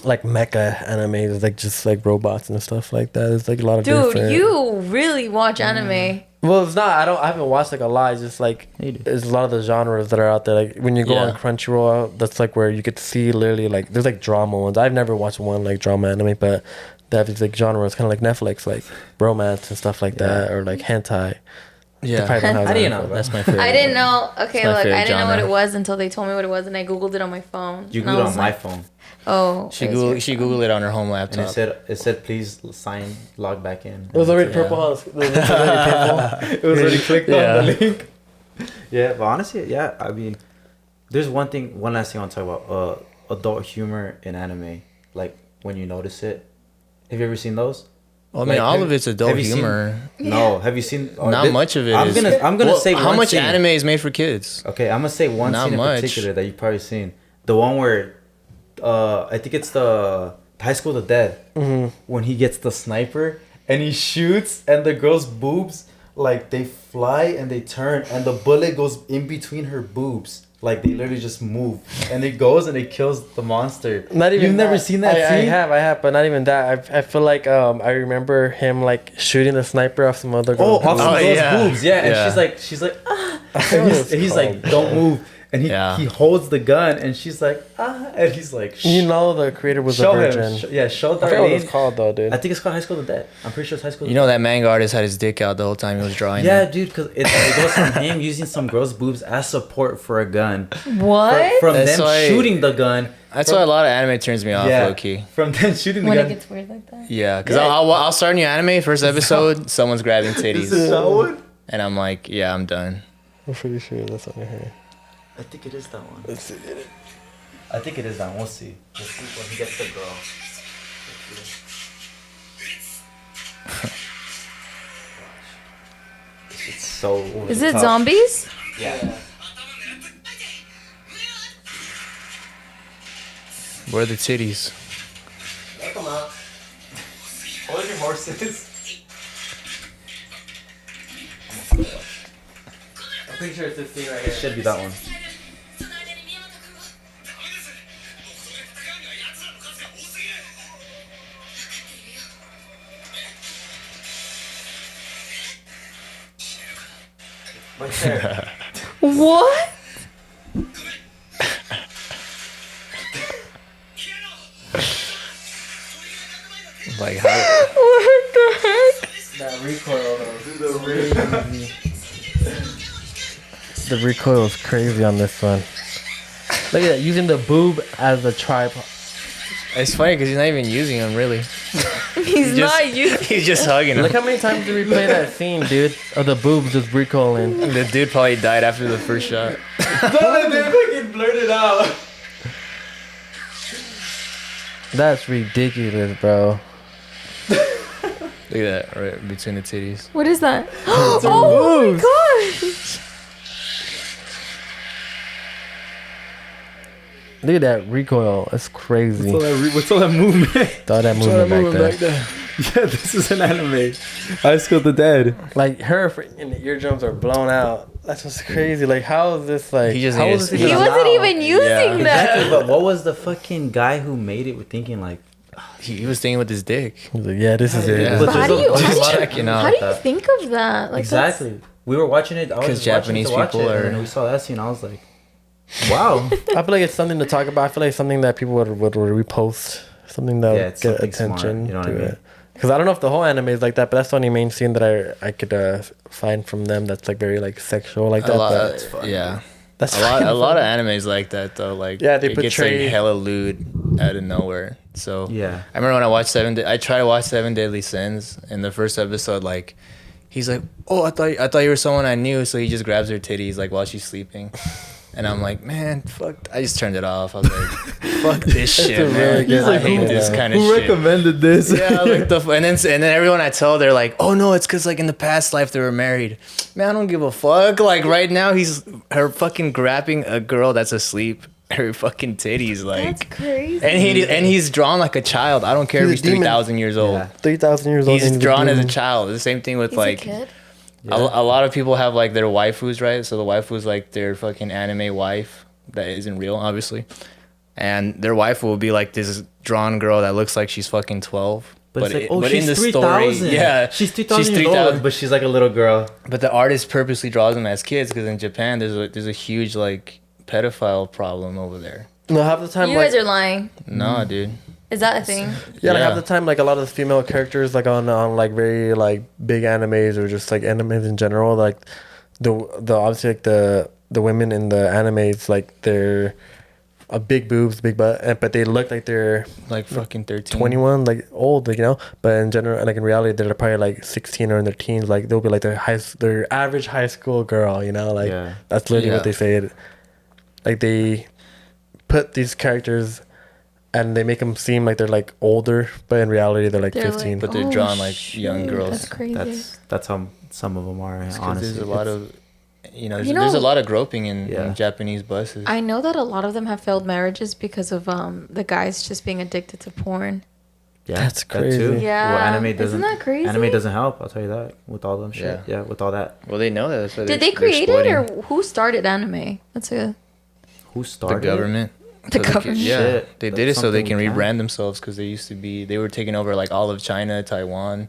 Like mecha animes, like just like robots and stuff like that. There's like a lot of Dude, different. you really watch anime. Well, it's not. I haven't watched like a lot. It's just like You do. there's a lot of the genres that are out there. Like when you go on Yeah. Crunchyroll, that's like where you get to see literally like there's like drama ones. I've never watched one like drama anime, but they have these like genres, kind of like Netflix, like romance and stuff like that, or like hentai. They Yeah, probably don't have How do you that know? info, that's though. my favorite. I didn't know. Okay, my look, I favorite didn't know what genre. it was until they told me what it was, and I googled it on my phone. You And I Googled was on my like, phone Oh, She it was your Googled phone. it on her home and laptop. it said please sign log back in. It was already Yeah. purple. Huh? The link was already purple. It was already clicked Yeah. on the link. Yeah, but honestly, yeah, I mean, there's one last thing I want to talk about. Adult humor in anime, like when you notice it. Have you ever seen those? Well, I mean, Like, all have- of it's adult have you seen- humor. No, have you seen? Not much of it. I'm is. gonna Well, say how one much scene. anime is made for kids. Okay, I'm gonna say one Not scene much. in particular that you've probably seen. The one where, I think it's the High School of the Dead, when he gets the sniper and he shoots and the girl's boobs like they fly and they turn and the bullet goes in between her boobs. Like they literally just move and it goes and it kills the monster. Not even You've never that. seen that scene? I have, but not even that. I feel like I remember him like shooting the sniper off some other girl. Oh, off some Oh, girl's yeah. boobs, yeah. And Yeah. she's like, ah. what And it's he's like, called, don't move. And Yeah. he holds the gun and she's like, ah. And he's like, shh. You know the creator was a Show virgin. him. Show I forgot what it's Darlene. called though, dude. I think it's called High School of the Dead. I'm pretty sure it's High School of You the know that manga artist had his dick out the whole time he was drawing. Yeah, it. dude, because it goes from him using some girl's boobs as support for a gun. What? From That's them why- shooting the gun. That's why a lot of anime turns me off, low key. From them shooting the When it gun. gets weird like that. Yeah, because Yeah. I'll start a new anime, first episode, someone's grabbing titties. Is it that one? And I'm like, yeah, I'm done. I'm pretty sure that's on here. I think it is that one. Let's see. I think it is that one. We'll see. We'll see when he gets the girl. It's so over Is the it top. zombies? Yeah. Where are the titties? Come on. What are your horses? I'm pretty sure it's this thing right It should be that one. Right there. What? Like, how? What the heck? That recoil though. The recoil is crazy on this one. Look at that, using the boob as a tripod. It's funny because he's not even using them really. He's not using. He's just hugging them. Look how many times did we play that scene, dude? Of the boobs just recoiling. The dude probably died after the first shot. They fucking blurted out. That's ridiculous, bro. Look at that, right between the titties. What is that? Oh my gosh! Look at that recoil. It's crazy. What's all that movement? All that movement back there. Yeah, this is an anime. High School the Dead. Like her freaking eardrums are blown out. That's what's crazy. Like how is this like? He just how needs- is this He even wasn't allowed? even using that. Exactly, but what was the fucking guy who made it thinking like? He was thinking with his dick. He's like, yeah, this is it. Yeah. But how do you, There's a how do lot you, of- checking out how do you that. think of that? Like Exactly. We were watching it. I was 'Cause just watching Japanese to watch people it, are- and we saw that scene. I was like, wow. I feel like it's something to talk about. I feel like it's something that people would repost. Something that Yeah, would it's get something attention smart, you know what to I mean? it. Because I don't know if the whole anime is like that, but that's the only main scene that I could find from them that's like very like sexual like that. But Lot, yeah. that's A lot of animes like that though. Like Yeah, they it gets like portray- hella lewd out of nowhere. So Yeah. I remember when I watched I tried to watch Seven Deadly Sins. In the first episode, like he's like, "Oh, I thought you were someone I knew." So he just grabs her titties like while she's sleeping, and I'm like, "Man, fuck!" I just turned it off. I was like, "Fuck this shit, a man! really good I hate idea. this kind of Who shit." recommended this? Yeah, like and then everyone I tell, they're like, "Oh no, it's because like in the past life they were married." Man, I don't give a fuck. Like right now, her fucking grabbing a girl that's asleep, her fucking titties, like. That's crazy. And he's drawn like a child. I don't care He's if a he's demon. 3,000 years old. Yeah. 3,000 years old. He's and drawn as a demon. child. The same thing with He's like a kid. a lot of people have like their waifus, right? So the waifu's like their fucking anime wife that isn't real, obviously. And their waifu will be like this drawn girl that looks like she's fucking 12. But it's like, but she's 3,000. yeah, She's 3,000 years old, but she's like a little girl. But the artist purposely draws them as kids because in Japan there's a huge like pedophile problem over there. No, half the time You like guys are lying. No, dude. Is that a thing? yeah, like Yeah. half the time like a lot of the female characters like on like very like big animes or just like animes in general like the obviously like the women in the animes like they're a big boobs, big butt, but they look like they're Like fucking 13. 21, like old, like, you know. But in general, like in reality, they're probably like 16 or in their teens. Like they'll be like their average high school girl, you know. Like Yeah. that's literally Yeah. what they say. Like they put these characters and they make them seem like they're like older, but in reality, they're like They're 15. But they're drawn like young shoot, girls. That's crazy. That's how some of them are. It's 'cause Honestly, there's a lot of, there's You a know- lot of groping in Yeah. Japanese buses. I know that a lot of them have failed marriages because of the guys just being addicted to porn. yeah, That's that crazy. too. Yeah. Well, anime Isn't doesn't. that crazy? Anime doesn't help. I'll tell you that. With all them shit. Yeah. Yeah. With all that. Well, they know that. That's why Did they're- they create they're it or exploiting who started anime? That's a Who the started? government? The So they could- government. yeah, Shit, they that's did it so they something can we can. rebrand themselves because they were taking over like all of China, Taiwan.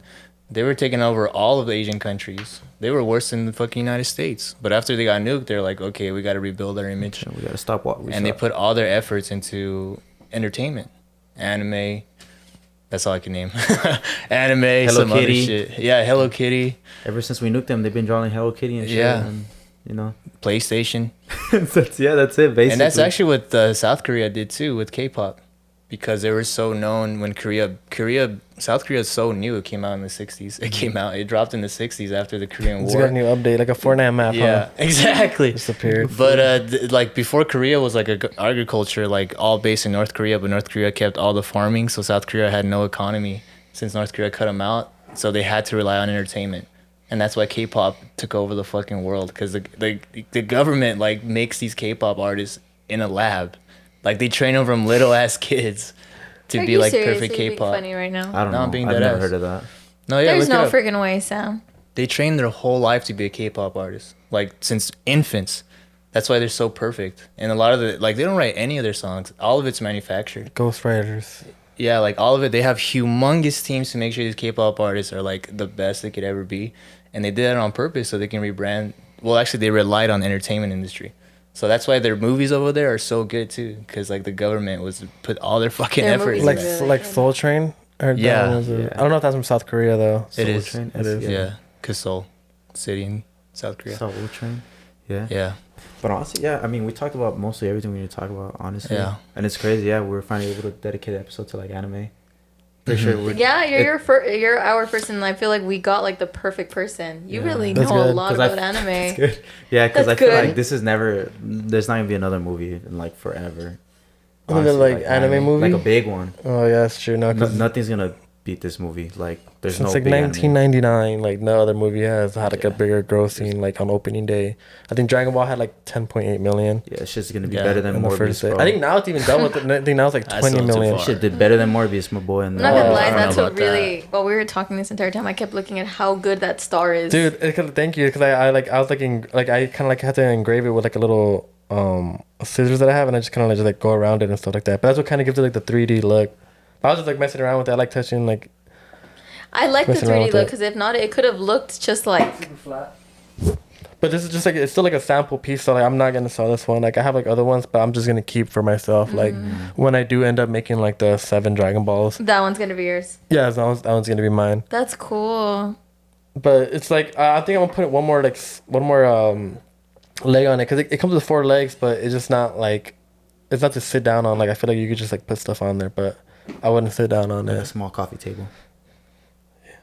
They were taking over all of the Asian countries. They were worse than the fucking United States. But after they got nuked, they're like, okay, we got to rebuild our image. We gotta stop what we And they saw. put all their efforts into entertainment, anime. That's all I can name. Anime, Hello some Kitty. other shit. Yeah, Hello Kitty, Ever since we nuked them, they've been drawing Hello Kitty and shit. Yeah. And, you know. PlayStation. that's it. Basically. And that's actually what South Korea did too with K-pop, because they were so known when South Korea is so new. It came out in the 60s. It dropped in the 60s after the Korean It's War. got a new update, like a Fortnite map. Yeah, exactly. Disappeared. But like before Korea was like agriculture, like all based in North Korea, but North Korea kept all the farming, so South Korea had no economy since North Korea cut them out. So they had to rely on entertainment, and that's why K-pop took over the fucking world, because the government like makes these K-pop artists in a lab, like they train them from little ass kids to Are be you like seriously perfect being K-pop. funny right now? I don't No, I'm know. being I've dead never ass. heard of that. No, yeah, There's look it no up. freaking way, Sam. They train their whole life to be a K-pop artist, like since infants. That's why they're so perfect. And a lot of they don't write any of their songs. All of it's manufactured. Ghostwriters. Yeah, like all of it. They have humongous teams to make sure these K-pop artists are like the best they could ever be, and they did that on purpose so they can rebrand. Well, actually, they relied on the entertainment industry, so that's why their movies over there are so good too. Because like the government was put all their fucking Their effort. movies into Like really like good. Soul Train. I heard that Yeah. one was Yeah. I don't know if that's from South Korea though. It Soul is. Train? It is. Yeah, because Seoul City in South Korea. Soul Train. Yeah. Yeah, But honestly, yeah, I mean, we talked about mostly everything we need to talk about, honestly. Yeah. And it's crazy, yeah, we're finally able to dedicate an episode to like anime. Pretty sure we're... Yeah, you're our person. I feel like we got like the perfect person. You really know a lot about anime. That's good. Yeah, because I That's feel good. like this is never... There's not going to be another movie in like forever. Another like anime movie? Like a big one. Oh, yeah, that's true. No, Nothing's going to beat this movie. Like, there's no since like big 1999, like no other movie has had like a bigger grossing like on opening day. I think Dragon Ball had like 10.8 million. Yeah, it's just gonna be better than in the Morbius, first day. bro. I think now it's even done with it. I think now it's like That's 20 still too million. far. Shit did better than Morbius, my boy. I'm not gonna lie, I don't that's know what about really. While we were talking this entire time, I kept looking at how good that star is. Dude, thank you, because I was looking like I kind of like had to engrave it with like a little scissors that I have, and I just kind of just like go around it and stuff like that. But that's what kind of gives it like the 3D look. I was just like messing around with it. I like touching like. I like the messing around 3D with look it. because if not, it could have looked just like. But this is just like, it's still like a sample piece, so like I'm not gonna sell this one. Like I have like other ones, but I'm just gonna keep for myself. Like when I do end up making like the 7 Dragon Balls, That one's gonna be yours. yeah, that one's gonna be mine. That's cool. But it's like I think I'm gonna put one more leg on it, because it comes with 4 legs, but it's just not like, it's not to sit down on. Like I feel like you could just like put stuff on there, but I wouldn't sit down on Like a it. small coffee table.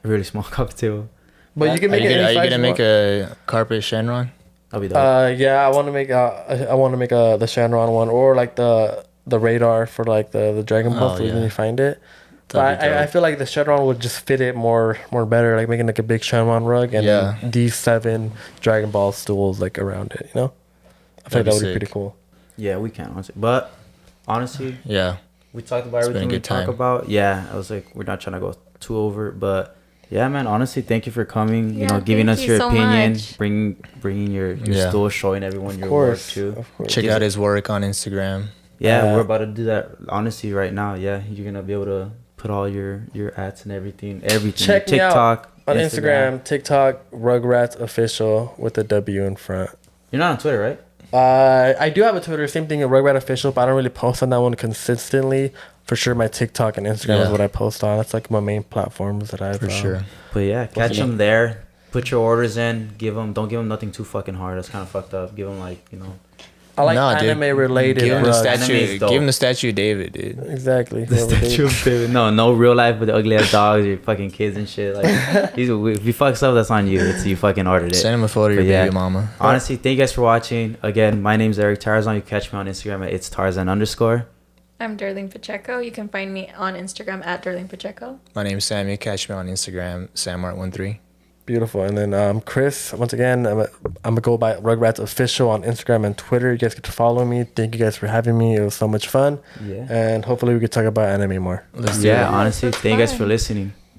A really small coffee table. But you can Are make you it. gonna, any are you size gonna make want. a carpet Shenron? That'll be dope. Yeah, I want to make the Shenron one, or like the radar for like the Dragon Ball, Oh, so yeah. when you find it. That'd But be I dope. feel like the Shenron would just fit it more better, like making like a big Shenron rug and Yeah. these 7 Dragon Ball stools like around it. You know, I feel like That'd that be would be sick. pretty cool. Yeah, we can, honestly. But honestly, Yeah. we talked about It's been a everything we good talk time. about. Yeah, I was like, we're not trying to go too over it, but yeah, man. Honestly, thank you for coming. Yeah, Giving thank us you your so opinion, much. bringing your Yeah. stool, showing everyone your Of work course, too. of course. Check out his work on Instagram. Yeah, we're about to do that. Honestly, right now, yeah, you're gonna be able to put all your ads and everything. Check me out TikTok, on Instagram, TikTok, Rugrats Official with the W in front. You're not on Twitter, right? I do have a Twitter, same thing, Rugrat Official, but I don't really post on that one consistently. For sure, my TikTok and Instagram is Yeah. what I post on. That's like my main platforms that I For sure. But yeah, catch them there. Put your orders in. Don't give them nothing too fucking hard. That's kind of fucked up. Give them like, I like Nah, dude. anime related. Give him the rugs. Anime statue. is dope. Give him the statue of David, dude. Exactly. the statue of David. No real life with the ugly ass dogs, your fucking kids and shit. Like, if you fuck stuff, that's on you. It's you fucking ordered it. Send him a photo of But your yeah. baby mama. Honestly, thank you guys for watching. Again, my name's Erick Tarazon. You can catch me on Instagram at @itstarzan_. I'm Darlene Pacheco. You can find me on Instagram at Darlene Pacheco. My name's Sam. You catch me on Instagram, SamMart13. Beautiful. And then Chris, once again, I'm gonna go by Rugrats Official on Instagram and Twitter. You guys get to follow me. Thank you guys for having me. It was so much fun. Yeah. And hopefully we could talk about anime more. Let's do Yeah, it. honestly, That's thank you guys for fine. listening.